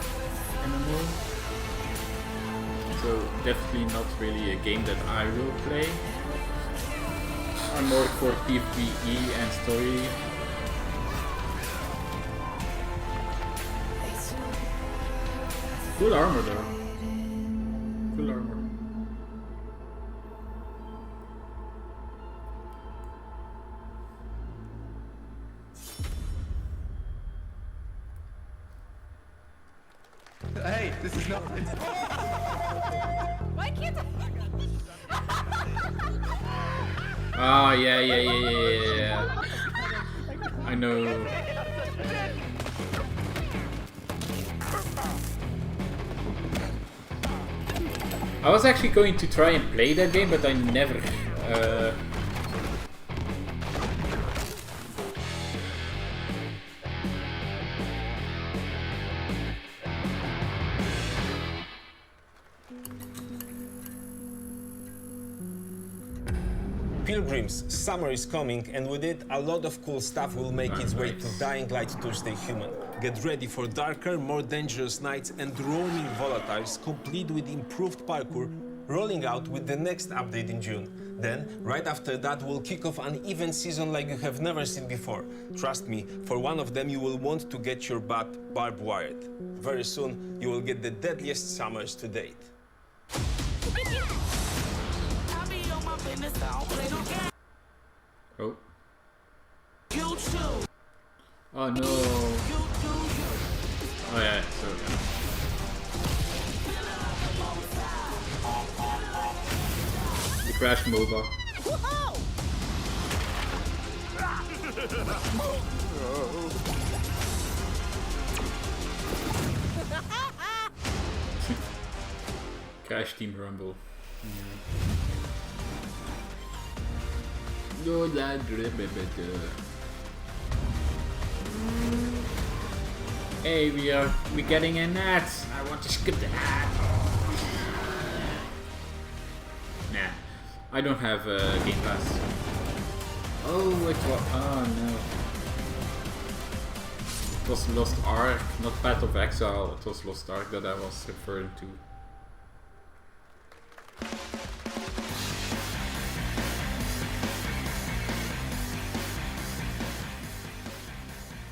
MMO. So definitely not really a game that I will play. I'm more for PvE and story. Cool armor though. Cool armor. Hey, this is not. Why can't Ah, yeah. I know. I was actually going to try and play that game, but I never. Pilgrims, summer is coming, and with it, a lot of cool stuff will make its way to Dying Light Tuesday Human. Get ready for darker, more dangerous nights and roaming volatiles, complete with improved parkour, rolling out with the next update in June. Then, right after that, we'll kick off an event season like you have never seen before. Trust me, for one of them you will want to get your butt barbed wired. Very soon, you will get the deadliest summers to date. Oh. Oh no. Oh yeah, so the Crash MOBA. Crash Team Rumble. Yo, that hey, we getting a net. I want to skip the ad. Nah, I don't have Game Pass. Oh, it was, oh no. It was Lost Ark, not Path of Exile. It was Lost Ark that I was referring to.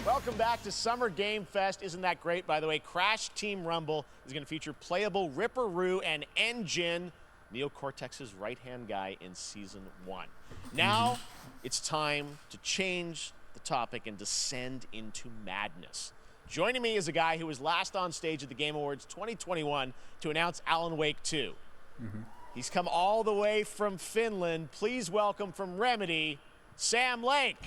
Welcome back to Summer Game Fest. Isn't that great? By the way, Crash Team Rumble is going to feature playable Ripperoo and Engine, Neo Cortex's right-hand guy in Season 1. Now, it's time to change the topic and descend into madness. Joining me is a guy who was last on stage at the Game Awards 2021 to announce Alan Wake 2. He's come all the way from Finland. Please welcome from Remedy, Sam Lake.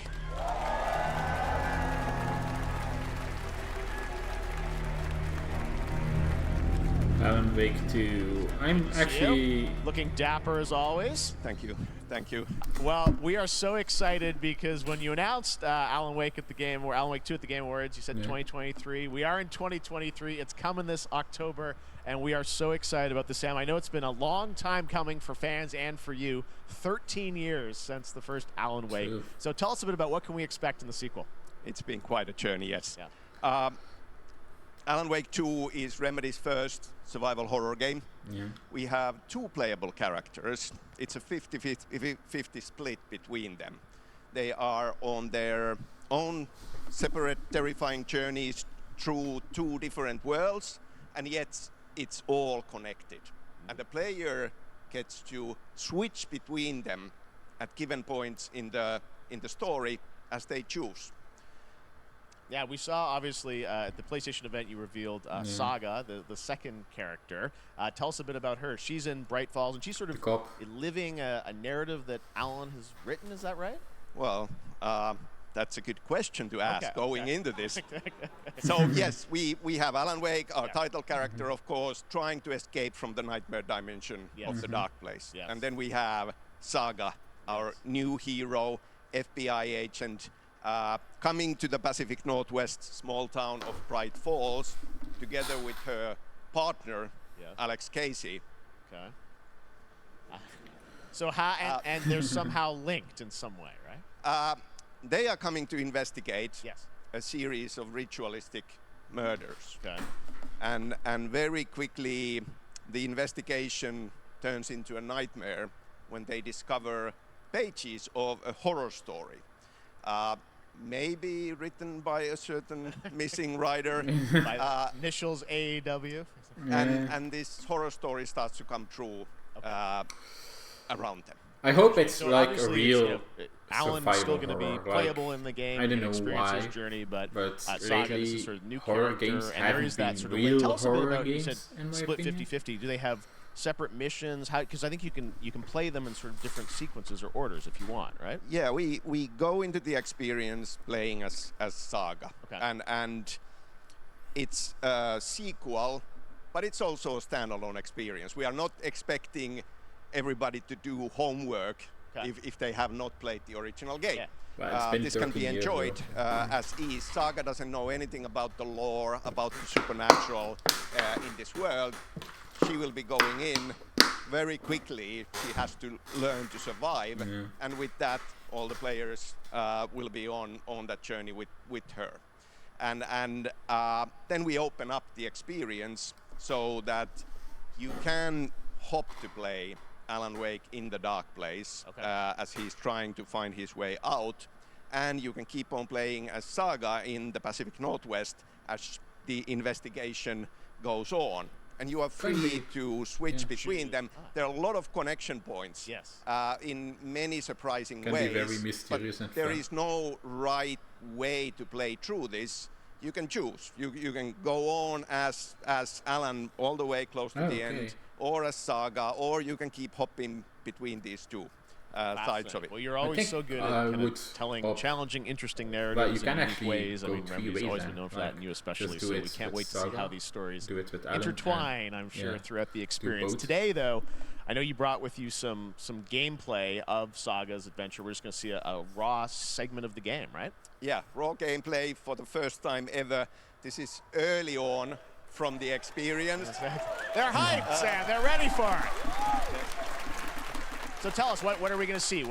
Alan Wake 2. I'm actually looking dapper as always. Thank you. Thank you. Well, we are so excited because when you announced Alan Wake 2 at the Game Awards, you said 2023. We are in 2023. It's coming this October, and we are so excited about this, Sam. I know it's been a long time coming for fans and for you. 13 years since the first Alan Wake. True. So tell us a bit about what can we expect in the sequel. It's been quite a journey, yes. Yeah. Alan Wake 2 is Remedy's first survival horror game. Yeah. We have two playable characters. It's a 50-50 split between them. They are on their own separate terrifying journeys through two different worlds, and yet it's all connected. And the player gets to switch between them at given points in the story as they choose. Yeah, we saw, obviously, at the PlayStation event, you revealed Saga, the second character. Tell us a bit about her. She's in Bright Falls, and she's sort of living a narrative that Alan has written. Is that right? Well, that's a good question to ask going into this. So, yes, we have Alan Wake, our title character, of course, trying to escape from the nightmare dimension of the dark place. Yes. And then we have Saga, our new hero, FBI agent, coming to the Pacific Northwest small town of Bright Falls, together with her partner, Alex Casey. Okay. So and they're somehow linked in some way, right? They are coming to investigate a series of ritualistic murders. Okay. And very quickly, the investigation turns into a nightmare when they discover pages of a horror story. Maybe written by a certain missing writer. By initials AEW. And this horror story starts to come true around them. I hope it's like a real you know, Alan's still going to be playable in the game. I don't know experience why, his journey, but lately Saga is a sort of new horror character, games and there is that haven't sort been of. real Tell us a bit horror about, you games, said in my split opinion. 50-50. Do they have separate missions? Because I think you can play them in sort of different sequences or orders if you want, right? Yeah, we go into the experience playing as Saga, and it's a sequel, but it's also a standalone experience. We are not expecting everybody to do homework if they have not played the original game. Yeah. Well, it's been this can 13 be years, enjoyed as is. Saga doesn't know anything about the lore, about the supernatural in this world. She will be going in very quickly. She has to learn to survive, and with that, all the players will be on that journey with her. and then we open up the experience so that you can hop to play Alan Wake in the dark place as he's trying to find his way out, and you can keep on playing as Saga in the Pacific Northwest as the investigation goes on. And you are free to switch between them. There are a lot of connection points in many surprising ways. Can be very mysterious and there fun. is no right way to play through this. You can choose. You can go on as Alan all the way close to the end, or as Saga, or you can keep hopping between these two sides of it. Well, you're always so good at kind of telling challenging, interesting narratives in unique ways. I mean, Remedy's always been known for that, and you especially. So we can't wait to see how these stories intertwine, I'm sure, throughout the experience. Today, though, I know you brought with you some gameplay of Saga's adventure. We're just going to see a raw segment of the game, right? Yeah, raw gameplay for the first time ever. This is early on from the experience. They're hyped, Sam. They're ready for it. So tell us, what are we going to see?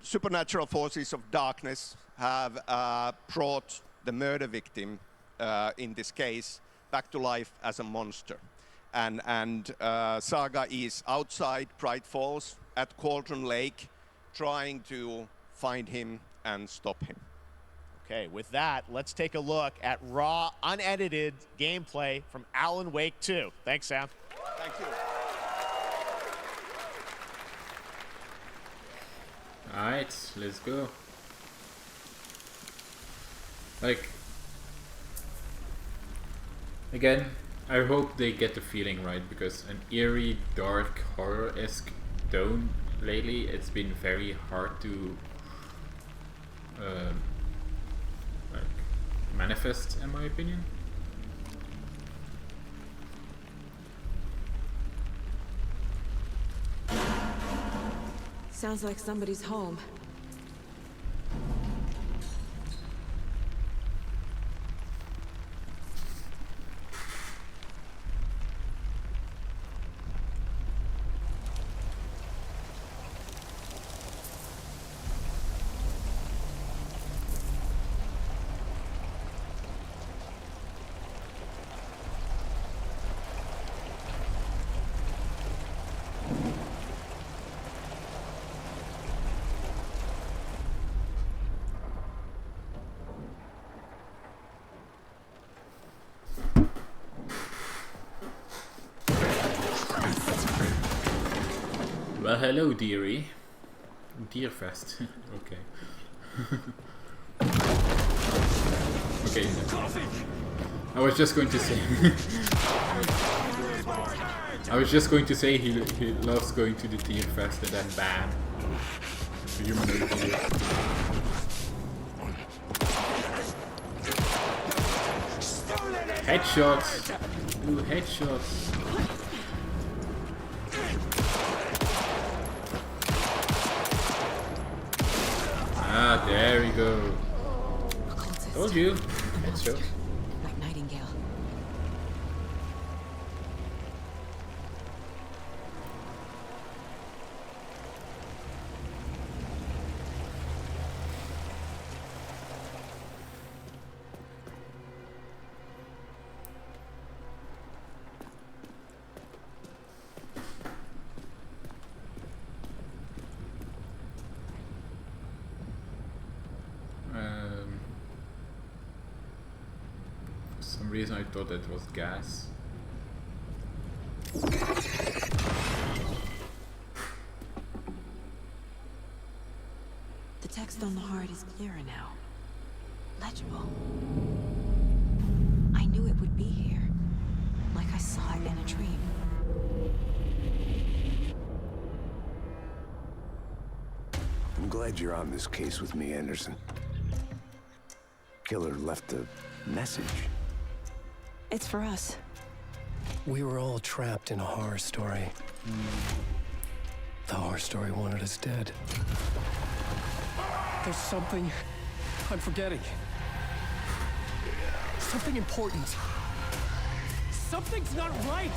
Supernatural forces of darkness have brought the murder victim, in this case, back to life as a monster. And Saga is outside Bright Falls at Cauldron Lake, trying to find him and stop him. Okay, with that, let's take a look at raw, unedited gameplay from Alan Wake 2. Thanks, Sam. Thank you. Alright, let's go. Like, again, I hope they get the feeling right, because an eerie, dark, horror-esque tone lately, it's been very hard to like manifest, in my opinion. Sounds like somebody's home. Well, hello, dearie. Deerfest. Okay. Okay. I was just going to say. I was just going to say he loves going to the Deerfest and then bam. Humanoid deer. Headshots. Ooh, headshots. Ah, there we go. Told you. Headshot. Like Nightingale. For some reason I thought that was gas. The text on the heart is clearer now. Legible. I knew it would be here. Like I saw it in a dream. I'm glad you're on this case with me, Anderson. Killer left a message. It's for us. We were all trapped in a horror story. The horror story wanted us dead. There's something I'm forgetting. Something important. Something's not right!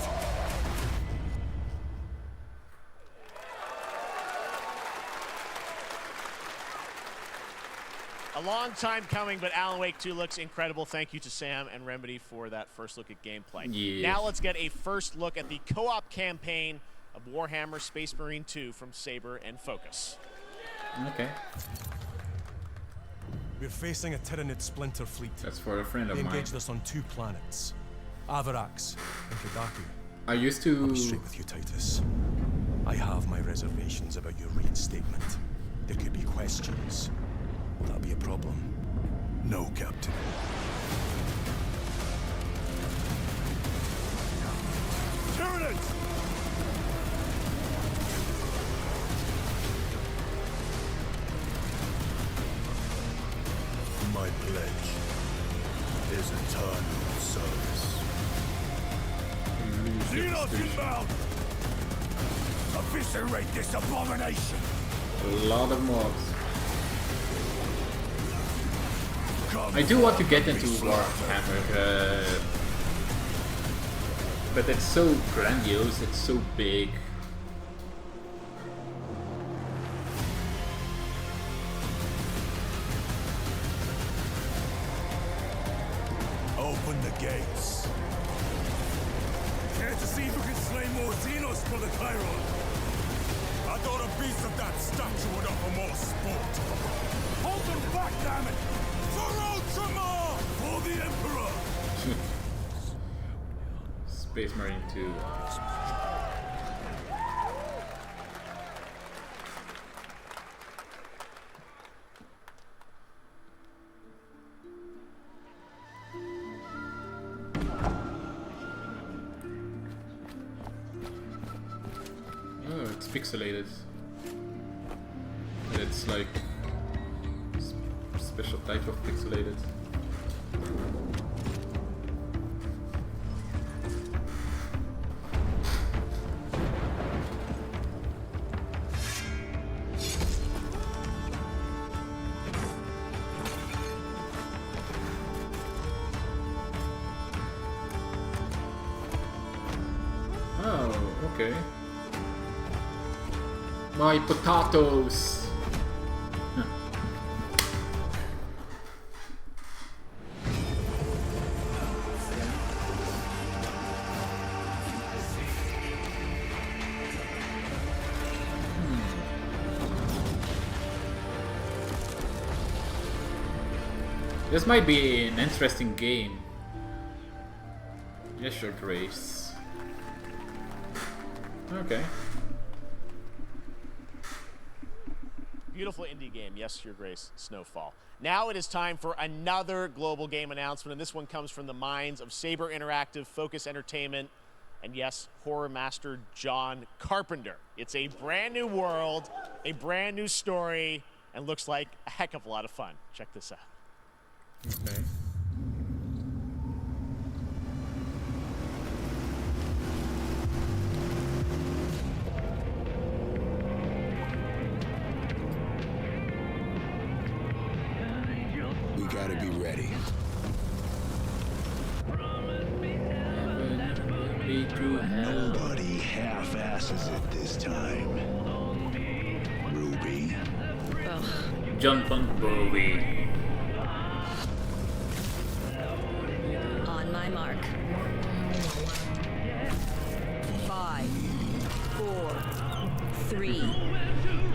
A long time coming, but Alan Wake 2 looks incredible. Thank you to Sam and Remedy for that first look at gameplay. Yes. Now let's get a first look at the co-op campaign of Warhammer Space Marine 2 from Saber and Focus. Okay. We're facing a Tyranid splinter fleet. That's for a friend of they mine. engaged us on 2 planets, Avarax and Kadaku. I used to... I'll be straight with you, Titus. I have my reservations about your reinstatement. There could be questions. Will that be a problem? No, Captain. Tyranids! My pledge is eternal service. Xenos inbound! Eviscerate this abomination! A lot of mobs. I do want to get into Warhammer, but it's so grandiose, it's so big. Open the gates. Care to see if we can slay more Xenos for the Chiron? I thought a piece of that statue would offer more sport. Hold them back, damn it! For Ultramar! For the Emperor! Space Marine 2. Oh, it's pixelated. But it's like special type of pixelated. Oh, okay. My potatoes! This might be an interesting game. Yes, your grace. Okay. Beautiful indie game, yes, your grace, Snowfall. Now it is time for another global game announcement, and this one comes from the minds of Saber Interactive, Focus Entertainment, and yes, horror master John Carpenter. It's a brand new world, a brand new story, and looks like a heck of a lot of fun. Check this out. Okay. We gotta be ready. Nobody half-asses it this time. Ruby. John Bon Jovi. On my mark. 5, 4, 3,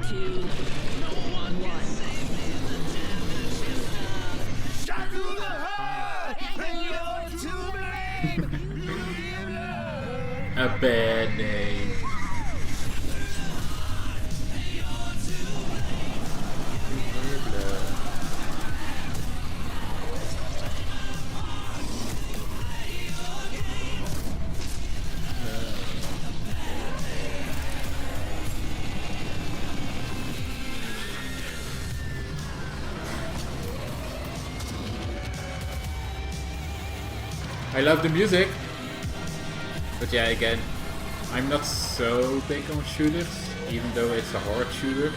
2, 1. A bad name. I love the music, but yeah, again, I'm not so big on shooters, even though it's a hard shooter.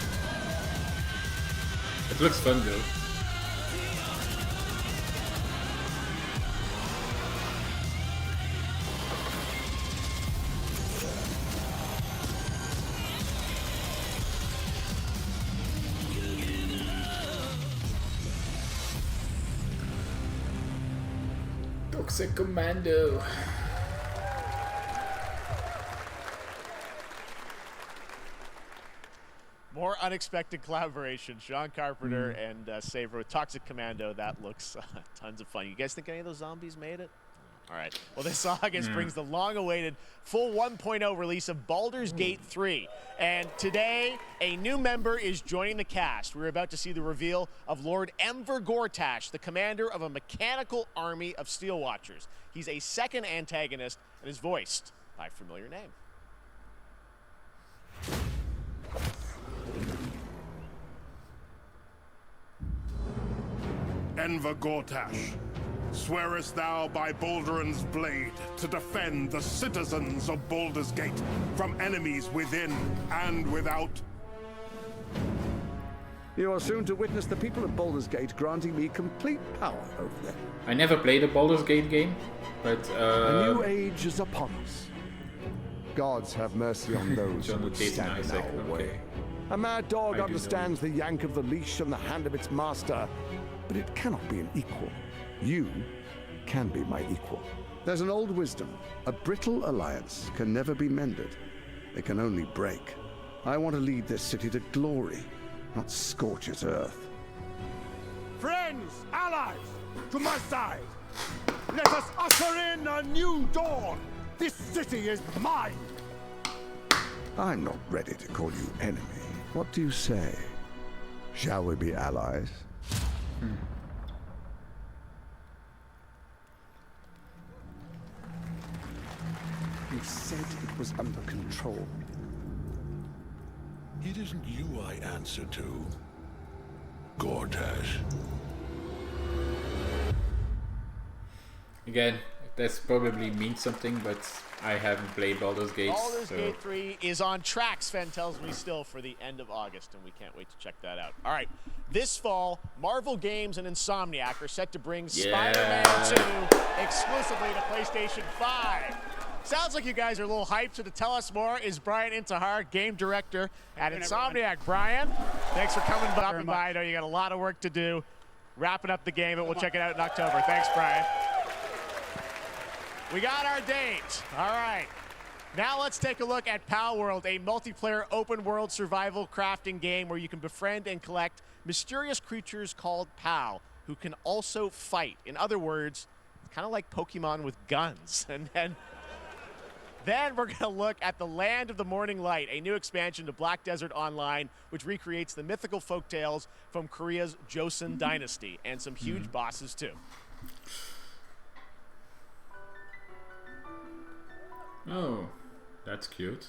It looks fun though. Toxic Commando. More unexpected collaboration. Sean Carpenter and Saber with Toxic Commando. That looks tons of fun. You guys think any of those zombies made it? All right. Well, this August brings the long-awaited full 1.0 release of Baldur's Gate 3. And today, a new member is joining the cast. We're about to see the reveal of Lord Enver Gortash, the commander of a mechanical army of Steel Watchers. He's a second antagonist and is voiced by a familiar name. Enver Gortash, swearest thou by Balduran's blade to defend the citizens of Baldur's Gate from enemies within and without? You are soon to witness the people of Baldur's Gate granting me complete power over them. I never played a Baldur's Gate game, but A new age is upon us. Gods have mercy on those who would stand in our way. A mad dog understands the yank of the leash and the hand of its master, but it cannot be an equal. You can be my equal. There's an old wisdom. A brittle alliance can never be mended. It can only break. I want to lead this city to glory, not scorch its earth. Friends, allies, to my side! Let us usher in a new dawn! This city is mine! I'm not ready to call you enemy. What do you say? Shall we be allies? You said it was under control. It isn't you I answer to, Gortash. Again, this probably means something, but I haven't played Baldur's Gate. Baldur's Gate 3 is on track, Sven tells me, still for the end of August, and we can't wait to check that out. All right, this fall, Marvel Games and Insomniac are set to bring Spider-Man 2 exclusively to PlayStation 5. Sounds like you guys are a little hyped, so to tell us more is Brian Intihar, game director at Insomniac. Brian, thanks for coming by. I know you got a lot of work to do, wrapping up the game, and we'll check it out in October. Thanks, Brian. We got our date. All right. Now let's take a look at Pal World, a multiplayer open-world survival crafting game where you can befriend and collect mysterious creatures called Pal, who can also fight. In other words, kind of like Pokemon with guns. And then we're going to look at the Land of the Morning Light, a new expansion to Black Desert Online, which recreates the mythical folktales from Korea's Joseon Dynasty, and some huge bosses too. Oh, that's cute.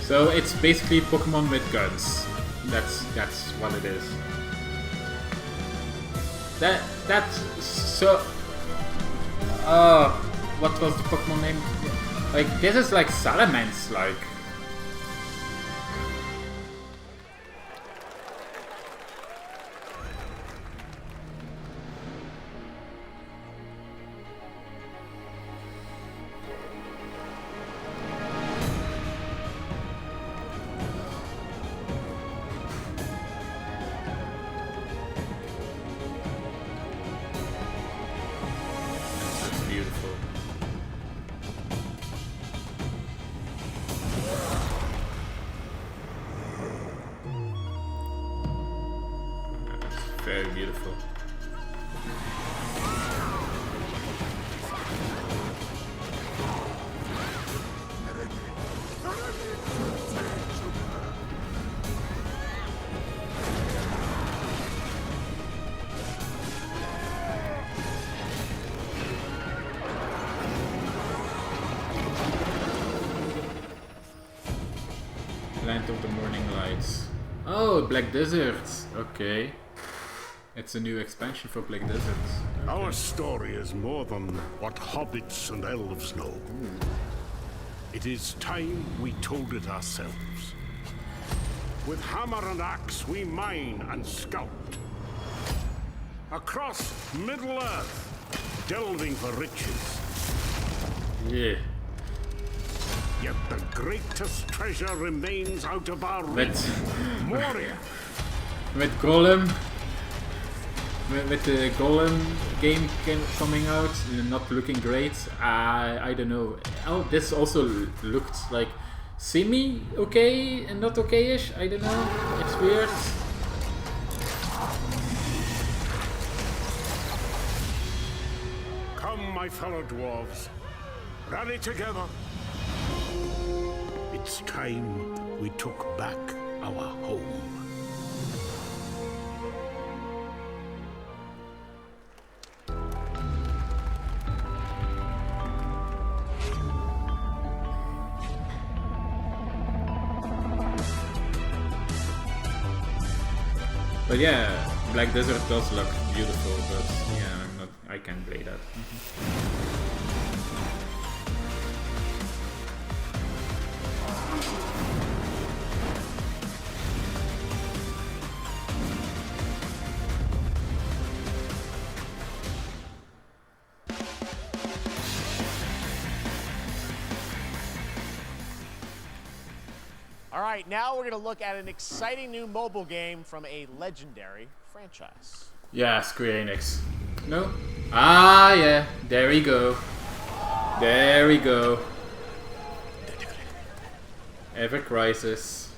So it's basically Pokemon with guns. That's what it is. That's so. What was the Pokemon name? Like this is like Salamence, like. Very beautiful. Land of the Morning Lights. Oh, Black Desert. Okay. It's a new expansion for Black Desert. Okay. Our story is more than what hobbits and elves know. It is time we told it ourselves. With hammer and axe, we mine and scout. Across Middle-earth, delving for riches. Yeah. Yet the greatest treasure remains out of our reach. Moria. Met Golem. With the Golem game coming out, not looking great. I don't know. Oh, this also looked like semi-okay and not okay-ish. I don't know. It's weird. Come, my fellow dwarves. Rally together. It's time we took back our home. But yeah, Black Desert does look beautiful, but yeah, I can't play that. All right, now we're going to look at an exciting new mobile game from a legendary franchise. Yeah, Square Enix. No? Ah, yeah. There we go. There we go. Ever Crisis.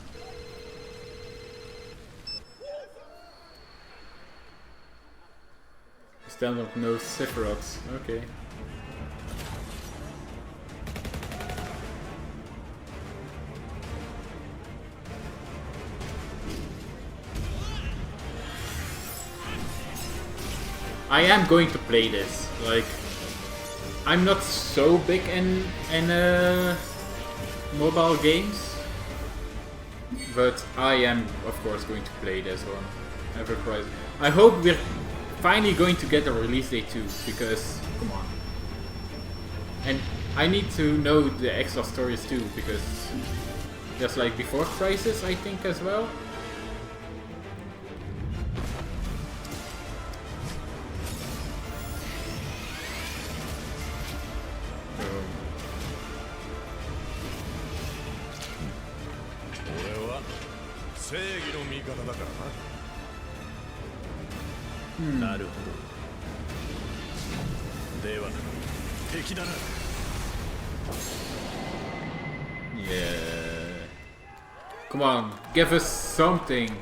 Stand up no Sephiroth. Okay. I am going to play this. Like, I'm not so big in mobile games, but I am of course going to play this one. Ever Crisis. I hope we're finally going to get a release date too, because come on. And I need to know the extra stories too, because just like Before Crisis, I think as well. Yeah. Come on, give us something.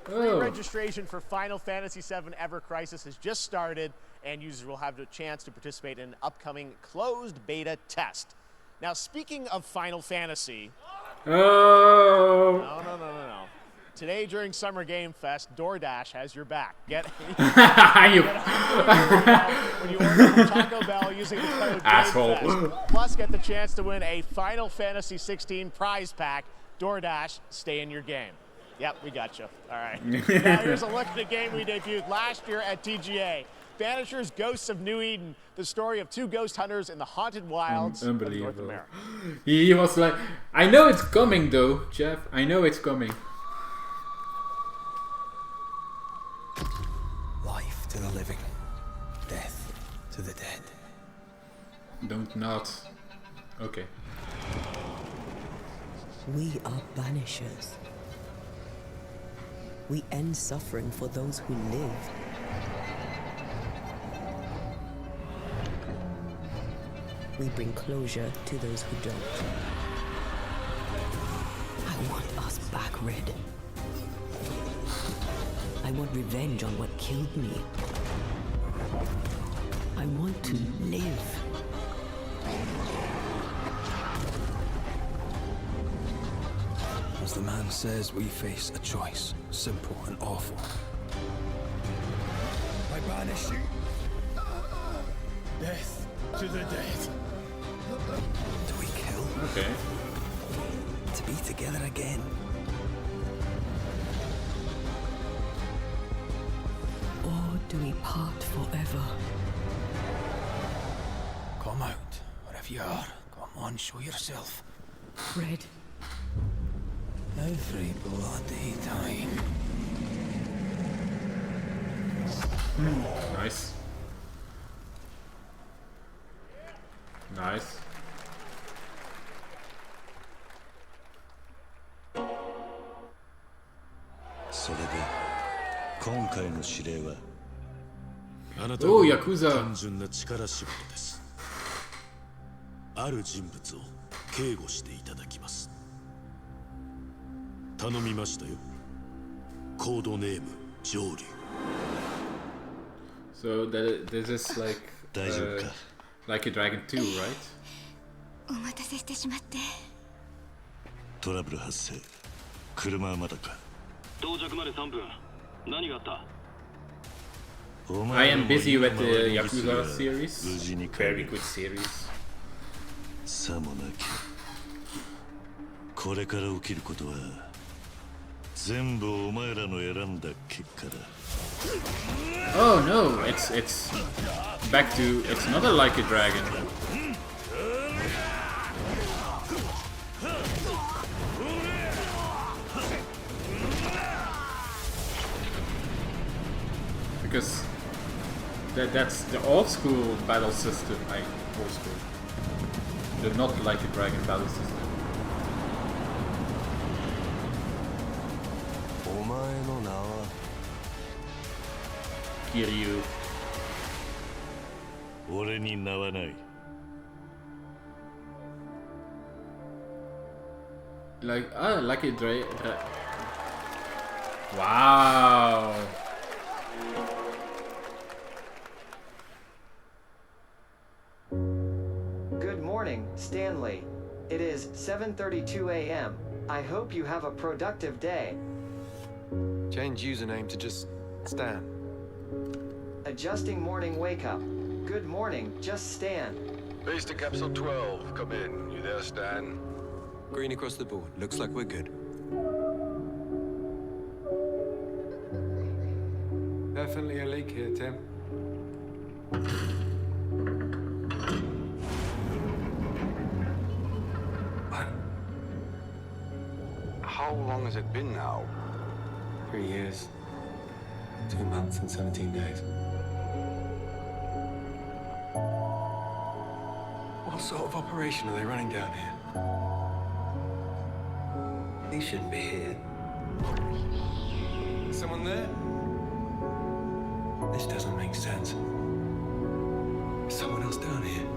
Pre-registration for Final Fantasy VII Ever Crisis has just started, and users will have the chance to participate in an upcoming closed beta test. Now, speaking of Final Fantasy... Oh! No. Today, during Summer Game Fest, DoorDash has your back. Get when you order from Taco Bell using the code GameFest. Plus, get the chance to win a Final Fantasy 16 prize pack. DoorDash, stay in your game. Yep, we got you. All right. Now here's a look at the game we debuted last year at TGA. Vanishers Ghosts of New Eden, the story of two ghost hunters in the haunted wilds of North America. He was like, I know it's coming though, Jeff. I know it's coming. Life to the living, death to the dead. Don't not. Okay. We are banishers. We end suffering for those who live. We bring closure to those who don't. I want us back, Red. I want revenge on what killed me. I want to live. As the man says, we face a choice, simple and awful. I banish you. Death to the dead. Do we kill? Okay. to be together again. Or do we part forever? Come out, wherever you are. Come on, show yourself. Red. Every bloody time. Nice. Nice. Oh, Yakuza. 単純な力仕事です。ある人物を警護していただきます。頼みましたよ。コードネーム上流。 So this is like like a Dragon 2, right? お待たせしてしまって。トラブル発生。車はまだか。到着まで3分。何があった？ I am busy with the Yakuza series. Very good series. さもなきゃ。これから起きることは全部お前らの選んだ結果だ。 Oh no, it's back to it's not a Like a Dragon. Because that's the old school battle system, like old school. The not Like a Dragon battle system. お前の名は Kiryu. 俺に名はない。 Like Like a Dragon. Wow. Good morning, Stanley. It is 7:32 a.m. I hope you have a productive day. Change username to just Stan. Adjusting morning wake up. Good morning, just Stan. Base to Capsule 12, come in. You there, Stan? Green across the board. Looks like we're good. Definitely a leak here, Tim. How long has it been now? 3 years. 2 months and 17 days. What sort of operation are they running down here? He shouldn't be here. Someone there? This doesn't make sense. Is someone else down here?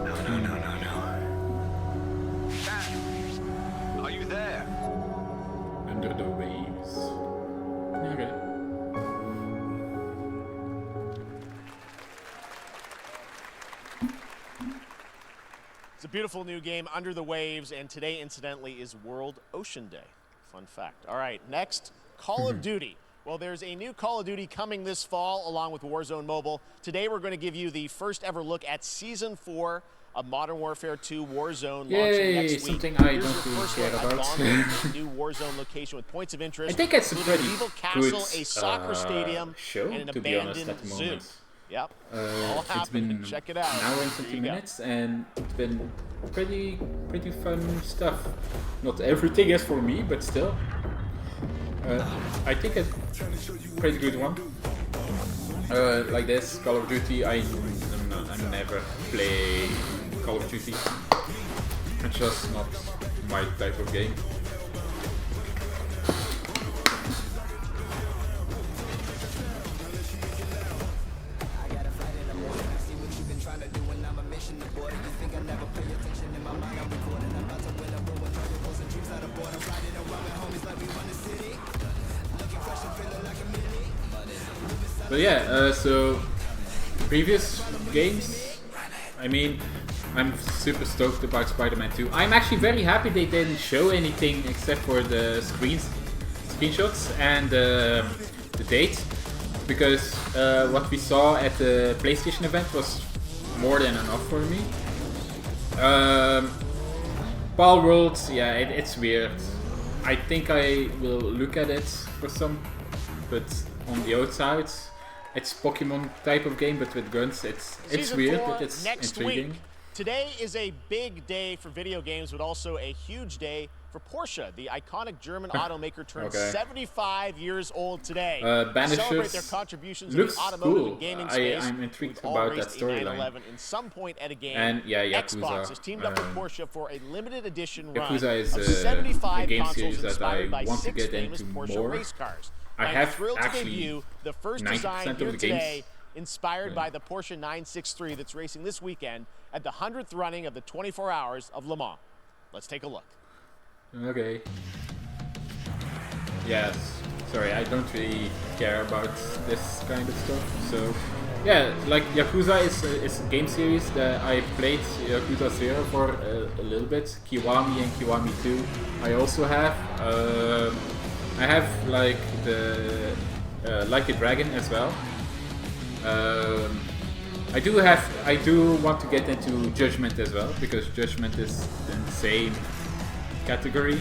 No. Are you there? Under the waves. Okay. It's a beautiful new game, Under the Waves, and today, incidentally, is World Ocean Day. Fun fact. All right, next, Call of Duty. Well, there's a new Call of Duty coming this fall, along with Warzone Mobile. Today, we're going to give you the first ever look at Season 4 of Modern Warfare 2 Warzone, launching next week. Something I don't really care about. A new Warzone location with points of interest. I think it's a pretty Evil Castle, good a soccer stadium, show, and an to be honest, abandoned at the zoo. moment. Yep. It's been Check it out. an hour and 20 minutes, and it's been pretty fun stuff. Not everything is for me, but still. I think it's a pretty good one. Like this, Call of Duty, I never play Call of Duty. It's just not my type of game. But yeah, so previous games, I mean, I'm super stoked about Spider-Man 2. I'm actually very happy they didn't show anything except for the screenshots and the date, because what we saw at the PlayStation event was more than enough for me. Ball Worlds, yeah, it's weird. I think I will look at it for some, but on the outside, it's Pokemon type of game, but with guns. It's weird, but it's intriguing. Week. Today is a big day for video games, but also a huge day for Porsche. The iconic German automaker turns 75 years old today. Banishers celebrate their contributions in the automotive and gaming space. I'm intrigued about that storyline. In some point at a game, and yeah, Yakuza. Xbox has teamed up with Porsche for a limited edition run Yakuza is of 75 a game consoles series that inspired I by want to 6 get famous into Porsche more. race cars. I I'm have thrilled to actually debut the first 90% design of here the today, games. inspired by the Porsche 963 that's racing this weekend at the 100th running of the 24 Hours of Le Mans. Let's take a look. Okay. Yes. Sorry, I don't really care about this kind of stuff. So, yeah, like Yakuza is a game series that I played Yakuza 0 for a little bit. Kiwami and Kiwami 2 I also have. I have like the Like a Dragon as well. I do want to get into Judgment as well, because Judgment is in the same category.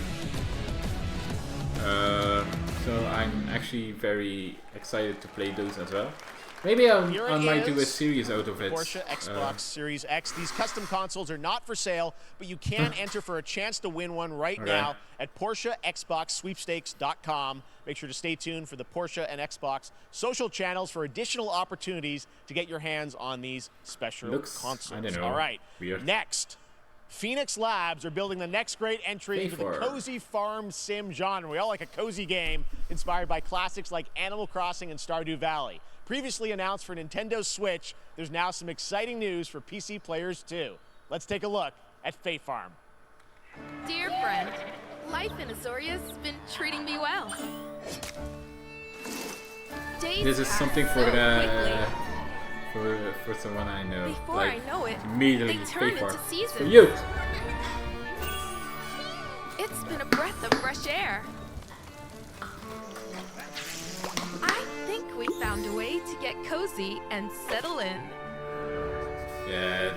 So I'm actually very excited to play those as well. Maybe I might do a series out of it. Porsche Xbox Series X. These custom consoles are not for sale, but you can enter for a chance to win one right now at PorscheXboxSweepstakes.com. Make sure to stay tuned for the Porsche and Xbox social channels for additional opportunities to get your hands on these special consoles. I don't know. All right. Weird. Next, Phoenix Labs are building the next great entry into the cozy farm sim genre. We all like a cozy game inspired by classics like Animal Crossing and Stardew Valley. Previously announced for Nintendo Switch, there's now some exciting news for PC players too. Let's take a look at Fae Farm. Dear friend, life in Azoria's been treating me well. This is something for someone I know. Before like, I know it, immediately they turn Fae Farm. into seasons. For you. It's been a breath of fresh air. I think we found a way to get cozy and settle in. Yeah.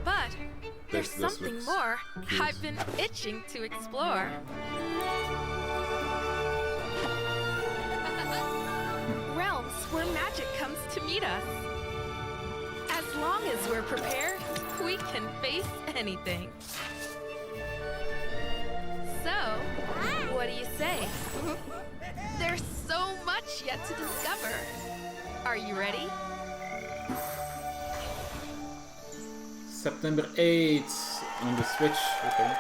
But there's This something looks more cute. I've been itching to explore. Realms where magic comes to meet us. As long as we're prepared, we can face anything. So, what do you say? There's so much yet to discover. Are you ready? September 8th on the Switch. Okay.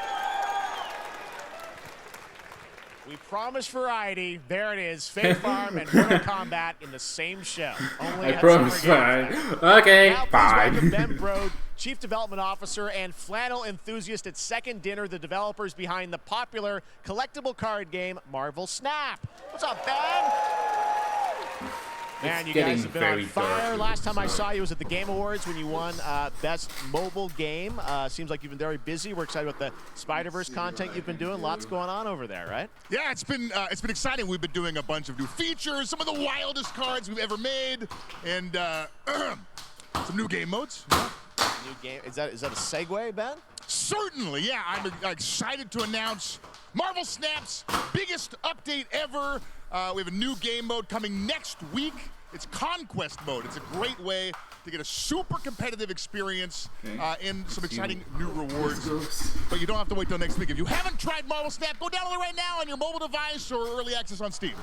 We promised variety. There it is. Fae Farm and Mortal Kombat in the same show. Only I at promise, Summer fine. Game Fest. Okay, Now, please fine. welcome Ben Brode, Chief Development Officer and flannel enthusiast at Second Dinner, the developers behind the popular collectible card game Marvel Snap. What's up, Ben? Man, you guys have been on fire. Last time I saw you was at the Game Awards when you won Best Mobile Game. Seems like you've been very busy. We're excited about the Spider-Verse content you've been doing. Lots going on over there, right? Yeah, it's been exciting. We've been doing a bunch of new features, some of the wildest cards we've ever made, and some new game modes. New game. Is that a segue, Ben? Certainly, yeah. I'm excited to announce Marvel Snap's biggest update ever. We have a new game mode coming next week. It's Conquest mode. It's a great way to get a super competitive experience and some exciting new rewards. But you don't have to wait till next week. If you haven't tried Marvel Snap, go download it right now on your mobile device or early access on Steam.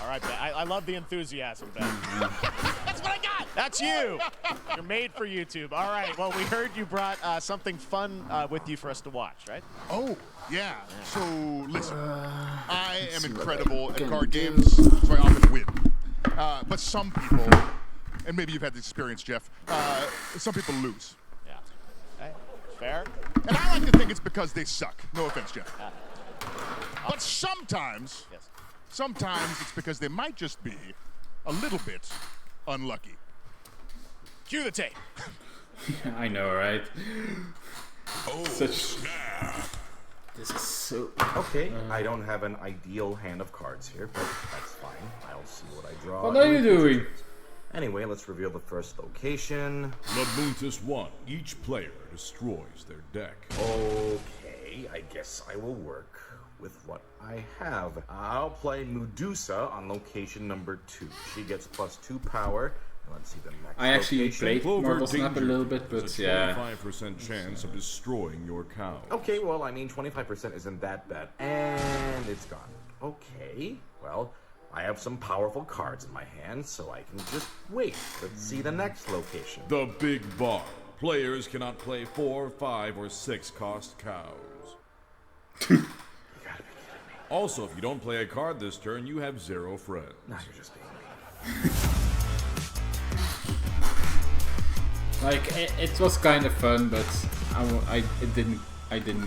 All right, Ben. I love the enthusiasm, Ben. That's what I got. That's you. You're made for YouTube. All right. Well, we heard you brought something fun with you for us to watch, right? Oh, yeah. So, listen. I am incredible at card games, so I often win. But some people, and maybe you've had this experience, Jeff, some people lose. Yeah. Okay. Fair. And I like to think it's because they suck. No offense, Jeff. But sometimes it's because they might just be a little bit unlucky. Cue the tape. I know, right? Oh, snap. This is so... Okay, I don't have an ideal hand of cards here, but that's fine. I'll see what I draw. What are you doing? Anyway, let's reveal the first location. Labuntus 1. Each player destroys their deck. Okay, I guess I will work with what I have. I'll play Medusa on location number 2. She gets +2 power. Let's see the next I actually location. played Marvel Snap a little bit, but yeah. 25% chance of destroying your cow. Okay, well, I mean, 25% isn't that bad. And it's gone. Okay, well, I have some powerful cards in my hand, so I can just wait. Let's see the next location. The Big Bar. Players cannot play 4, 5, or 6 cost cows. You gotta be kidding me. Also, if you don't play a card this turn, you have 0 friends. Now you're just being mean. Like it was kind of fun, but I didn't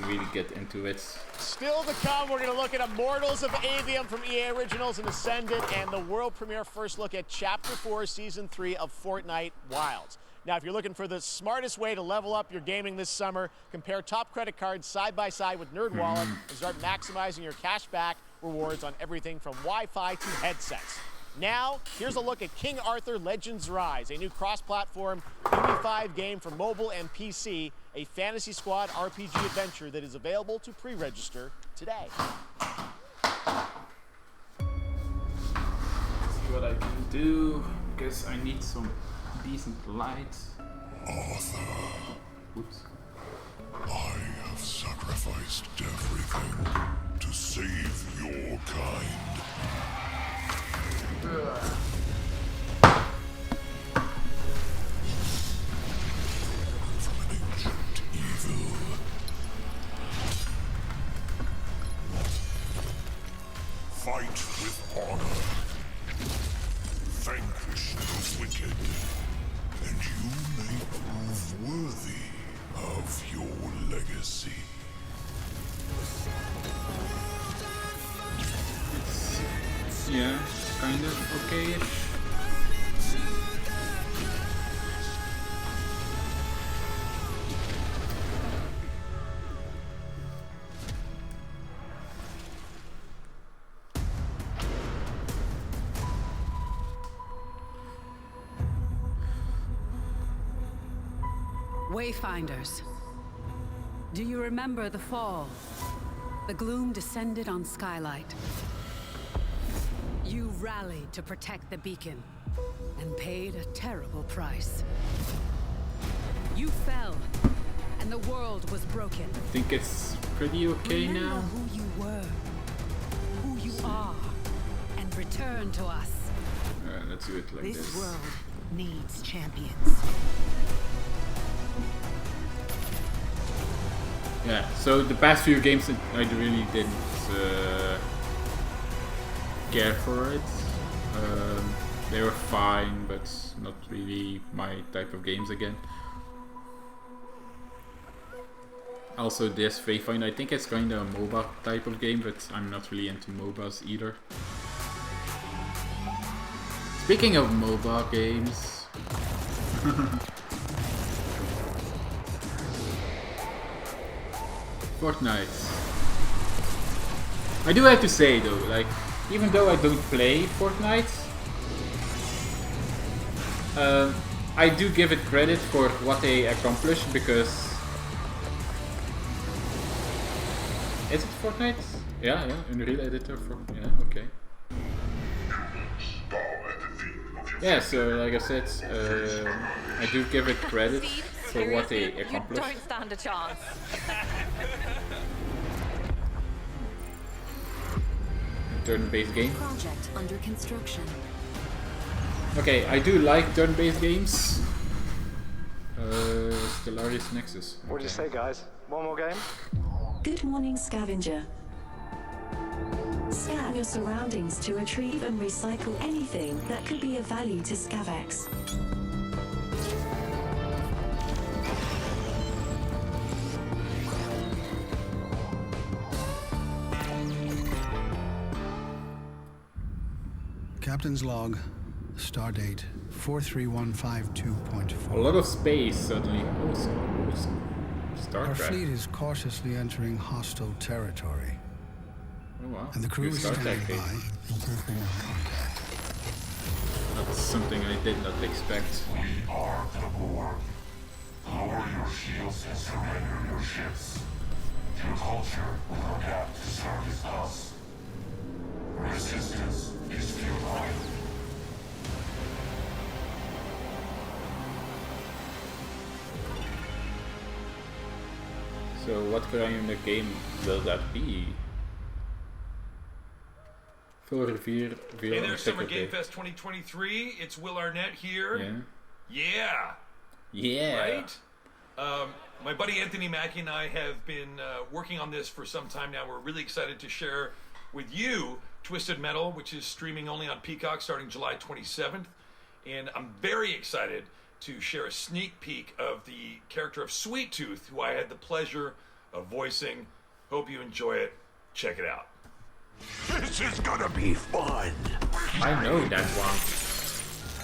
really get into it. Still to come, we're going to look at Immortals of Avium from EA Originals and Ascendant, and the world premiere first look at Chapter 4, Season 3 of Fortnite Wilds. Now, if you're looking for the smartest way to level up your gaming this summer, compare top credit cards side by side with NerdWallet and start maximizing your cashback rewards on everything from Wi-Fi to headsets. Now, here's a look at King Arthur Legends Rise, a new cross-platform UE5 game for mobile and PC, a Fantasy Squad RPG adventure that is available to pre-register today. See what I can do, because I need some decent light. Arthur. Oops. I have sacrificed everything to save your kind. From an ancient evil. Fight with honor. Vanquish the wicked, and you may prove worthy of your legacy. Yeah, kind of okay-ish. Wayfinders, do you remember the fall? The gloom descended on Skylight. You rallied to protect the beacon, and paid a terrible price. You fell, and the world was broken. I think it's pretty okay Remember now. who you were, who you are, and return to us. Let's do it like this. This world needs champions. Yeah, so the past few games I really didn't care for it. They were fine, but not really my type of games again. Also this Wayfinder, I think it's kinda a MOBA type of game, but I'm not really into MOBAs either. Speaking of MOBA games... Fortnite. I do have to say though, like, even though I don't play Fortnite, I do give it credit for what they accomplished, because... Is it Fortnite? Yeah, Unreal Editor for... yeah, okay. Yeah, so like I said, I do give it credit for what they accomplished. You don't stand a chance. Turn-based game. Project under construction. Okay, I do like turn-based games. Stellaris Nexus. What do you say, guys? One more game? Good morning, Scavenger. Scan your surroundings to retrieve and recycle anything that could be of value to Scavax. Captain's log, stardate 43152.4. A lot of space suddenly. Star Our Trek. fleet is cautiously entering hostile territory. Oh wow. And the crew Good is Star standing Trek by game. in contact. Not something I did not expect. We are the Borg. Lower your shields and surrender your ships. Your culture will adapt to service us. Resistance is futile. So what kind of game will that be? Full review. Hey there, Summer Game Fest 2023. It's Will Arnett here. Yeah. Right? My buddy Anthony Mackie and I have been working on this for some time now. We're really excited to share with you Twisted Metal, which is streaming only on Peacock starting July 27th. And I'm very excited to share a sneak peek of the character of Sweet Tooth, who I had the pleasure of voicing. Hope you enjoy it. Check it out. This is gonna be fun. I know that one.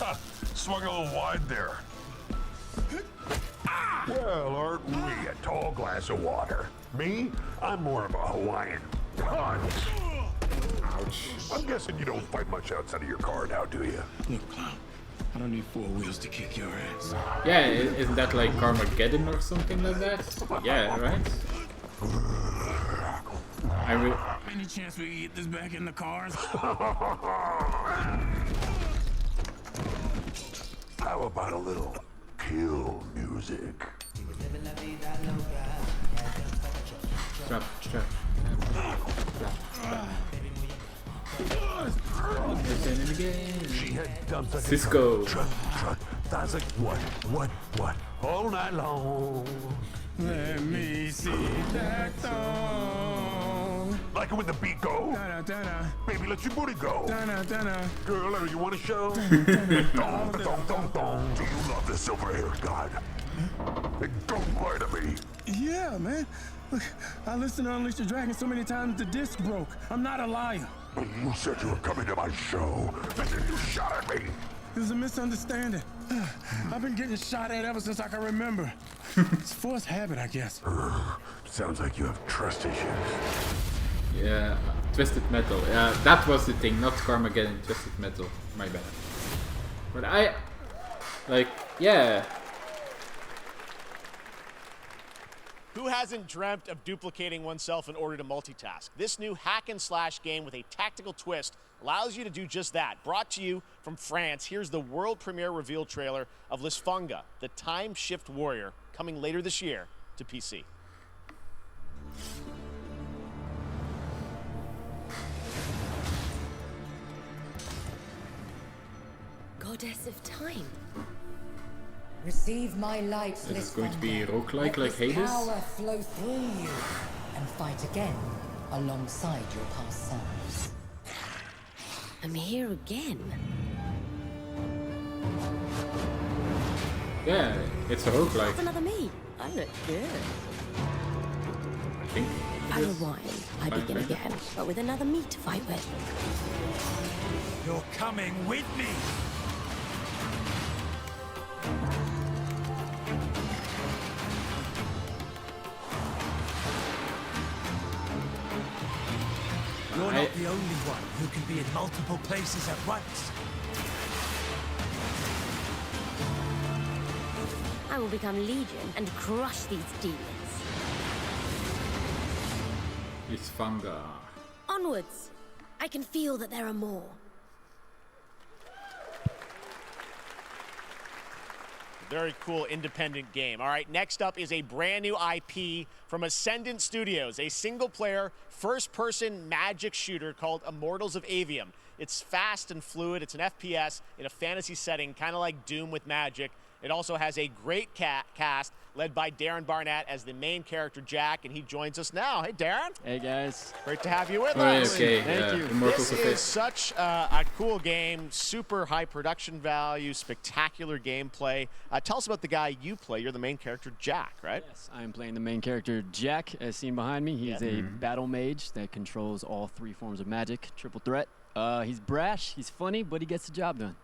Ha, swung a little wide there. Well, aren't we a tall glass of water? Me? I'm more of a Hawaiian punch. Ouch. I'm guessing you don't fight much outside of your car now, do you? Look, Clown, I don't need 4 wheels to kick your ass. Yeah, isn't that like Carmageddon or something like that? Yeah, right? Any chance we can get this back in the cars? How about a little kill music? Trap. She had dumps like Cisco. Trut. That's like what? All night long. Let me see that thong. Like it when the beat go? Da-da-da-da. Baby, let your booty go. Da-da-da-da. Girl, ever you want to show? Dong. Do you love the silver-haired god? Don't lie to me. Yeah, man. Look, I listened to Unleash the Dragon so many times the disc broke. I'm not a liar. You said you were coming to my show, and then you shot at me. It was a misunderstanding. I've been getting shot at ever since I can remember. It's forced habit, I guess. Sounds like you have trust issues. Yeah, Twisted Metal. Yeah, that was the thing, not Carmageddon, Twisted Metal. My bad. But yeah. Who hasn't dreamt of duplicating oneself in order to multitask? This new hack and slash game with a tactical twist allows you to do just that. Brought to you from France, here's the world premiere reveal trailer of Lisfunga, the Time Shift Warrior, coming later this year to PC. Goddess of Time. Receive my light, Is this going to be roguelike like Hades? Power flow through you and fight again alongside your past selves. I'm here again. Yeah, it's a roguelike. That's another me. I look good. I think. I rewind. I begin again, but with another me to fight with. You're coming with me. You're not the only one who can be in multiple places at once. I will become Legion and crush these demons. Lisfunga. Onwards! I can feel that there are more. Very cool independent game. All right, next up is a brand new IP from Ascendant Studios, a single-player, first-person magic shooter called Immortals of Avium. It's fast and fluid. It's an FPS in a fantasy setting, kind of like Doom with magic. It also has a great cast led by Darren Barnett as the main character, Jack, and he joins us now. Hey, Darren. Hey, guys. Great to have you with us. Okay. Thank you. This is such a cool game, super high production value, spectacular gameplay. Tell us about the guy you play. You're the main character, Jack, right? Yes, I'm playing the main character, Jack, as seen behind me. He's a battle mage that controls all 3 forms of magic, triple threat. He's brash, he's funny, but he gets the job done.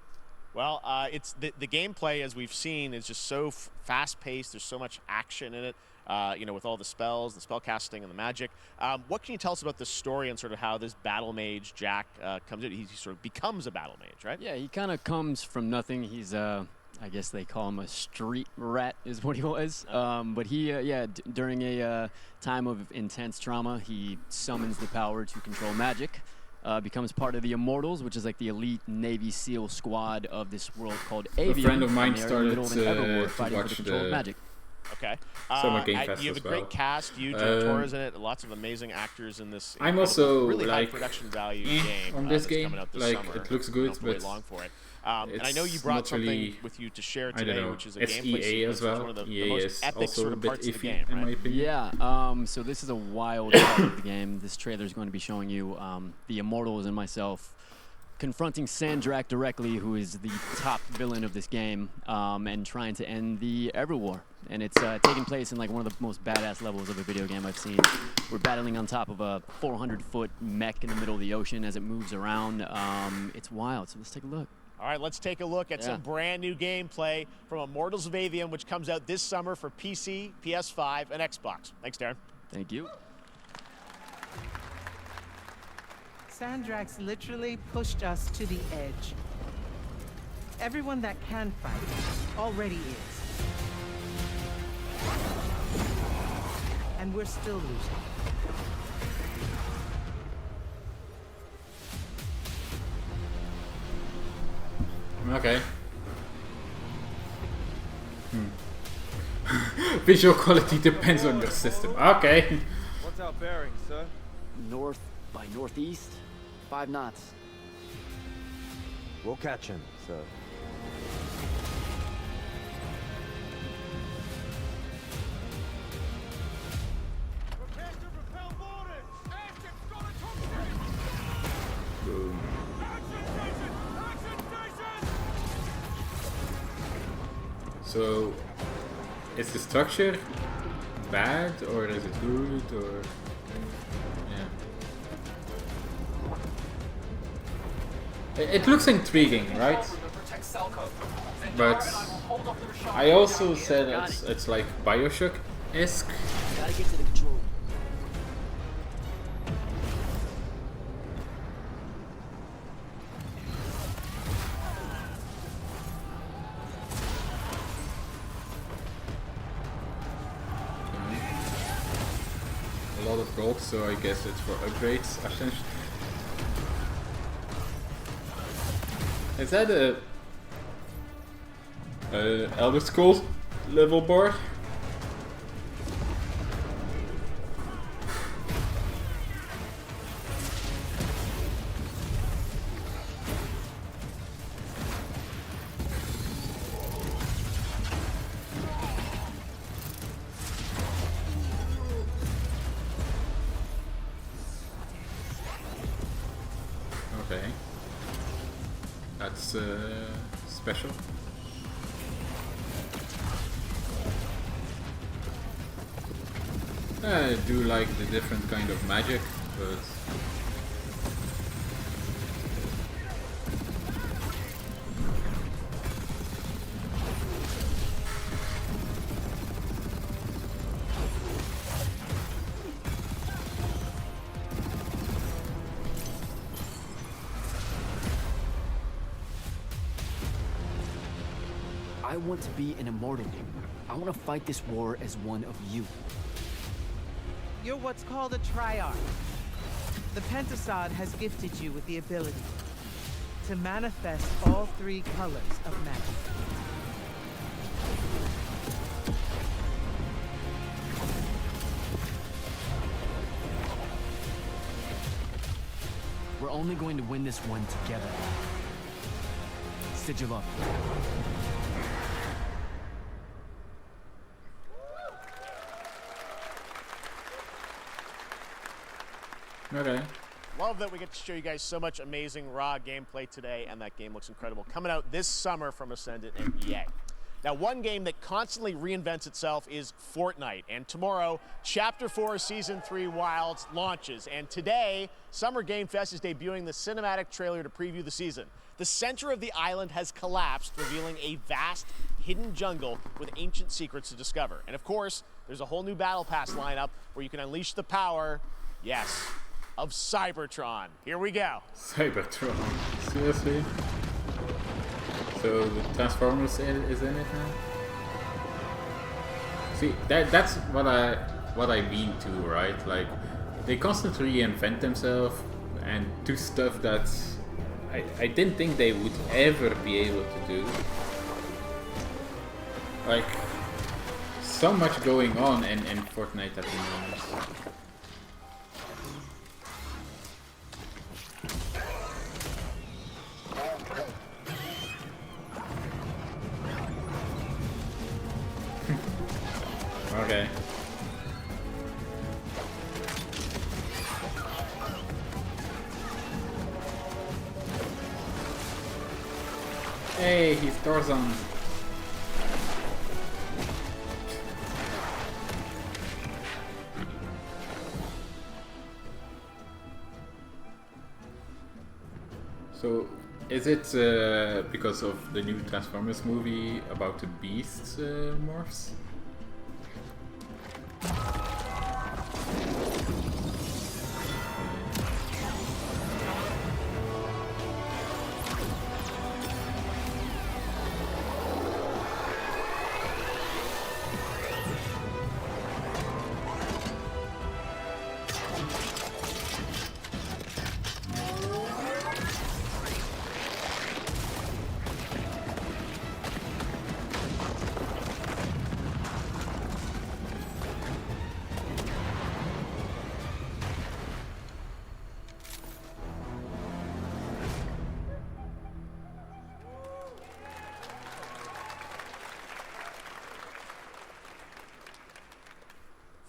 Well, it's the gameplay, as we've seen, is just so fast-paced. There's so much action in it. you know, with all the spells, the spell casting, and the magic. What can you tell us about the story and sort of how this battle mage Jack comes in? He sort of becomes a battle mage, right? Yeah, he kind of comes from nothing. He's I guess they call him a street rat, is what he was. But he, during a time of intense trauma, he summons the power to control magic. Becomes part of the Immortals, which is like the elite Navy SEAL squad of this world called Avium. A friend of mine and they're started middle of an Everwar to fighting for watch the control of magic. Okay. Summer Game Fest you have as a great well. cast. You, John Torres in it. Lots of amazing actors in this. I'm also really high like production value game on this that's game. coming out this Like summer. it looks You good, don't have to wait but long for it. And I know you it's brought not something really, with you to share I don't today, know, which is a gameplay SEA sequence, as well. which is one of the EA most is epic also sort a of bit parts of the iffy, game, in my right? opinion. Yeah, so this is a wild part of the game. This trailer is going to be showing you the Immortals and myself confronting Sandrak directly, who is the top villain of this game, and trying to end the Everwar. And it's taking place in like one of the most badass levels of a video game I've seen. We're battling on top of a 400-foot mech in the middle of the ocean as it moves around. It's wild, so let's take a look. All right, let's take a look at some brand new gameplay from Immortals of Avium, which comes out this summer for PC, PS5, and Xbox. Thanks, Darren. Thank you. Sandrax literally pushed us to the edge. Everyone that can fight already is. And we're still losing. Okay. Visual quality depends on your system. Okay. What's our bearing, sir? North by northeast, 5 knots. We'll catch him, sir. Boom. So, is the structure bad or is it good or yeah? It looks intriguing, right? But I also said it's like Bioshock-esque. Gotta get to the control room. A lot of gold, so I guess it's for upgrades. Is that a Elder Scrolls level bar? Okay. That's special. I do like the different kind of magic, but I want to be an immortal. I want to fight this war as one of you. You're what's called a Triarch. The Pentasod has gifted you with the ability to manifest all 3 colors of magic. We're only going to win this one together. Sigil up. okay. Love that we get to show you guys so much amazing raw gameplay today, and that game looks incredible. Coming out this summer from Ascendant and EA. Now, one game that constantly reinvents itself is Fortnite, and tomorrow, Chapter 4 Season 3 Wilds launches, and today, Summer Game Fest is debuting the cinematic trailer to preview the season. The center of the island has collapsed, revealing a vast, hidden jungle with ancient secrets to discover. And of course, there's a whole new Battle Pass lineup where you can unleash the power, yes, of Cybertron. Here we go. Cybertron. Seriously? So the Transformers is in it now? See, that's what I mean too, right? Like, they constantly reinvent themselves and do stuff that I didn't think they would ever be able to do. Like, so much going on in Fortnite at the moment. Okay. Hey, he's Tarzan. So, is it because of the new Transformers movie about the Beast morphs?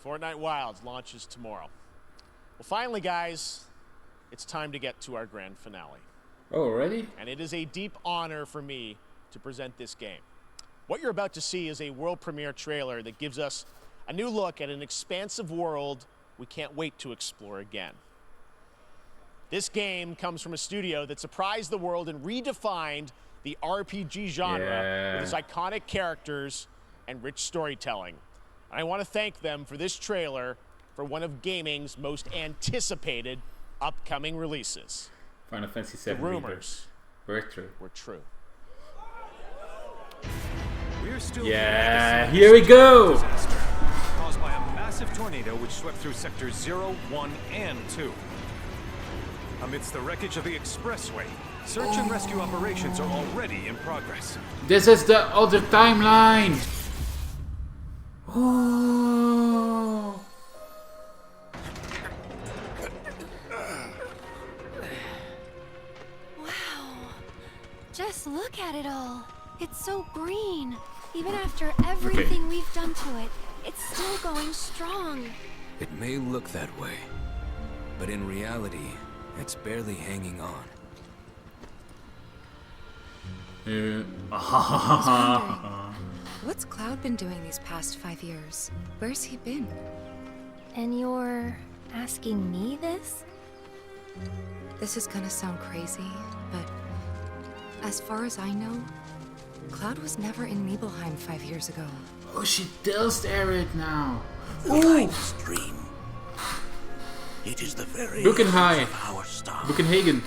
Fortnite Wilds launches tomorrow. Well, finally, guys, it's time to get to our grand finale. Oh, already? And it is a deep honor for me to present this game. What you're about to see is a world premiere trailer that gives us a new look at an expansive world we can't wait to explore again. This game comes from a studio that surprised the world and redefined the RPG genre with its iconic characters and rich storytelling. I want to thank them for this trailer for one of gaming's most anticipated upcoming releases. Final Fantasy VII. The rumors were true. We're still here we go! Disaster caused by a massive tornado which swept through sectors 0, 1, and 2. Amidst the wreckage of the expressway, search and rescue operations are already in progress. This is the other timeline! Oh. Wow. Just look at it all. It's so green. Even after everything we've done to it, it's still going strong. It may look that way, but in reality, it's barely hanging on. What's Cloud been doing these past 5 years? Where's he been? And you're asking me this? This is gonna sound crazy, but as far as I know, Cloud was never in Nibelheim 5 years ago. Oh, she does air it now. Live stream. It is the very Buchenheim. of our star. Buchenhagen.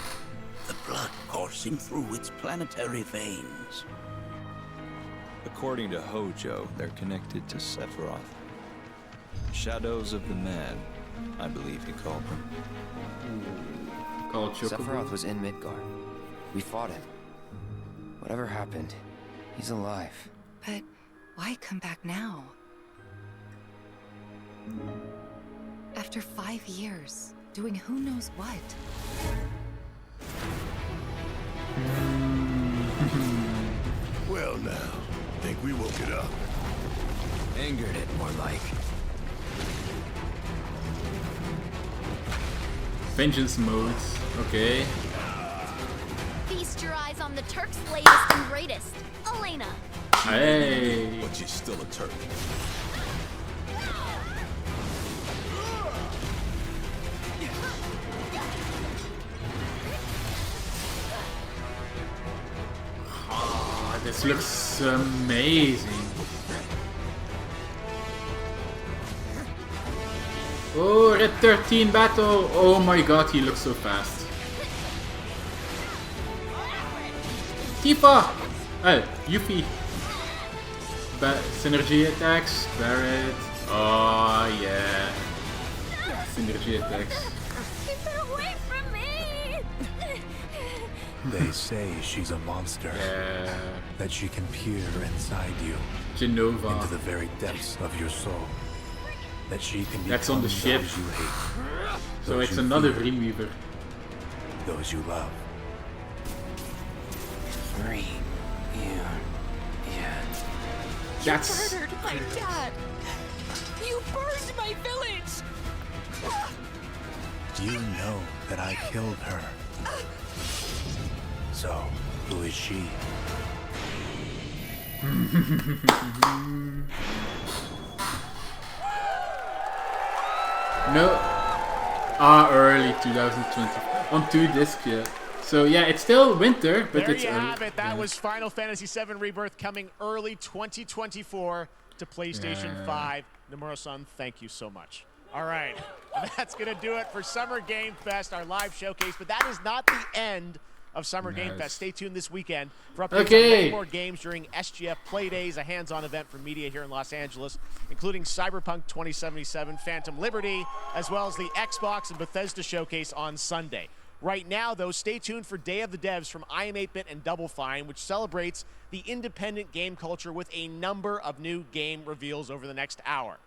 The blood coursing through its planetary veins. According to Hojo, they're connected to Sephiroth. Shadows of the Man, I believe he called them. Sephiroth was in Midgard. We fought him. Whatever happened, he's alive. But why come back now? After 5 years, doing who knows what? Well now, think we woke it up. Angered it, more like. Vengeance modes, okay. Feast your eyes on the Turk's latest and greatest, Elena. Hey. But she's still a Turk. Oh, this looks amazing. Oh, Red 13 battle! Oh my god, he looks so fast. Tifa! Oh, Yuffie. Synergy attacks, Barret. Oh yeah. Synergy attacks. Keep her away from me! They say she's a monster. Yeah. That she can peer inside you. Genova. Into the very depths of your soul. That she can become That's on the ship. those you hate. So it's another Dreamweaver. Those you love. That's... You murdered my dad! You burned my village! You know that I killed her. So, who is she? No. Early 2020. On 2 discs, yeah. So yeah, it's still winter, but there it's you early. have it. That was Final Fantasy VII Rebirth coming early 2024 to PlayStation 5. Nomura-san, thank you so much. All right, that's going to do it for Summer Game Fest, our live showcase. But that is not the end of Summer Game Fest. Stay tuned this weekend for updates on many more games during SGF Play Days, a hands-on event for media here in Los Angeles, including Cyberpunk 2077, Phantom Liberty, as well as the Xbox and Bethesda showcase on Sunday. Right now, though, stay tuned for Day of the Devs from iam8bit and Double Fine, which celebrates the independent game culture with a number of new game reveals over the next hour.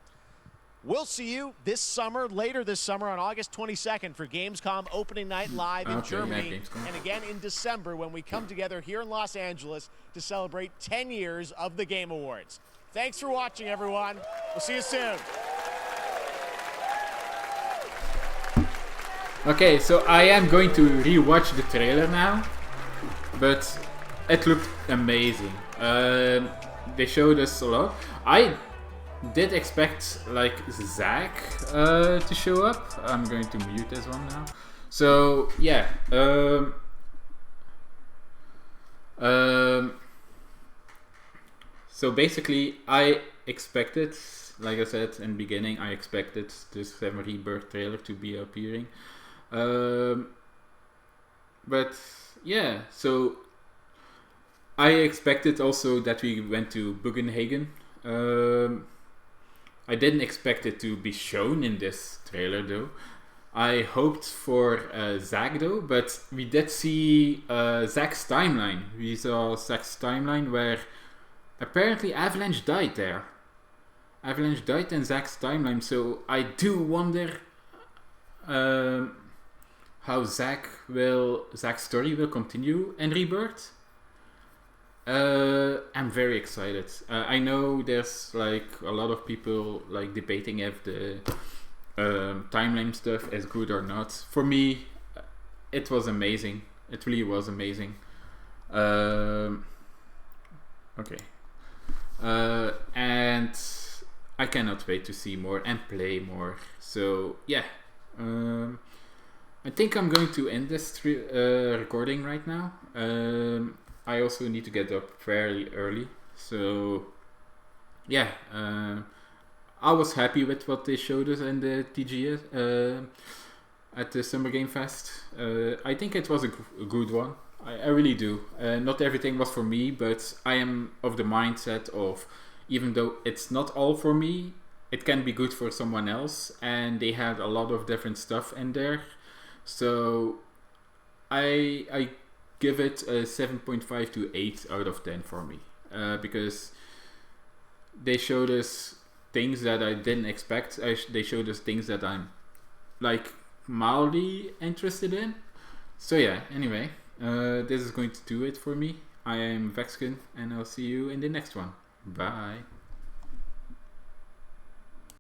We'll see you this summer, later this summer on August 22nd for Gamescom opening night live in Germany, and again in December when we come together here in Los Angeles to celebrate 10 years of the Game Awards. Thanks for watching, everyone. We'll see you soon. Okay, so I am going to rewatch the trailer now, but it looked amazing. They showed us a lot. I did expect like Zack to show up. I'm going to mute this one now. So yeah, so basically I expected, like I said in the beginning, I expected this VII Rebirth trailer to be appearing. But yeah, so I expected also that we went to Bugenhagen. I didn't expect it to be shown in this trailer though. I hoped for Zack though, but we did see Zack's timeline. We saw Zack's timeline where apparently Avalanche died there. Avalanche died in Zack's timeline, so I do wonder how Zack's story will continue in Rebirth. I'm very excited. I know there's like a lot of people like debating if the timeline stuff is good or not. For me, it was amazing. It really was amazing. Okay. And I cannot wait to see more and play more. So yeah. I think I'm going to end this recording right now. I also need to get up fairly early, so yeah, I was happy with what they showed us in the TGS at the Summer Game Fest. I think it was a good one. I really do. Not everything was for me, but I am of the mindset of, even though it's not all for me, it can be good for someone else, and they had a lot of different stuff in there. So I give it a 7.5 to 8 out of 10 for me, because they showed us things that I didn't expect. They showed us things that I'm like mildly interested in. So yeah, anyway, this is going to do it for me. I am Vexkin, and I'll see you in the next one. Bye.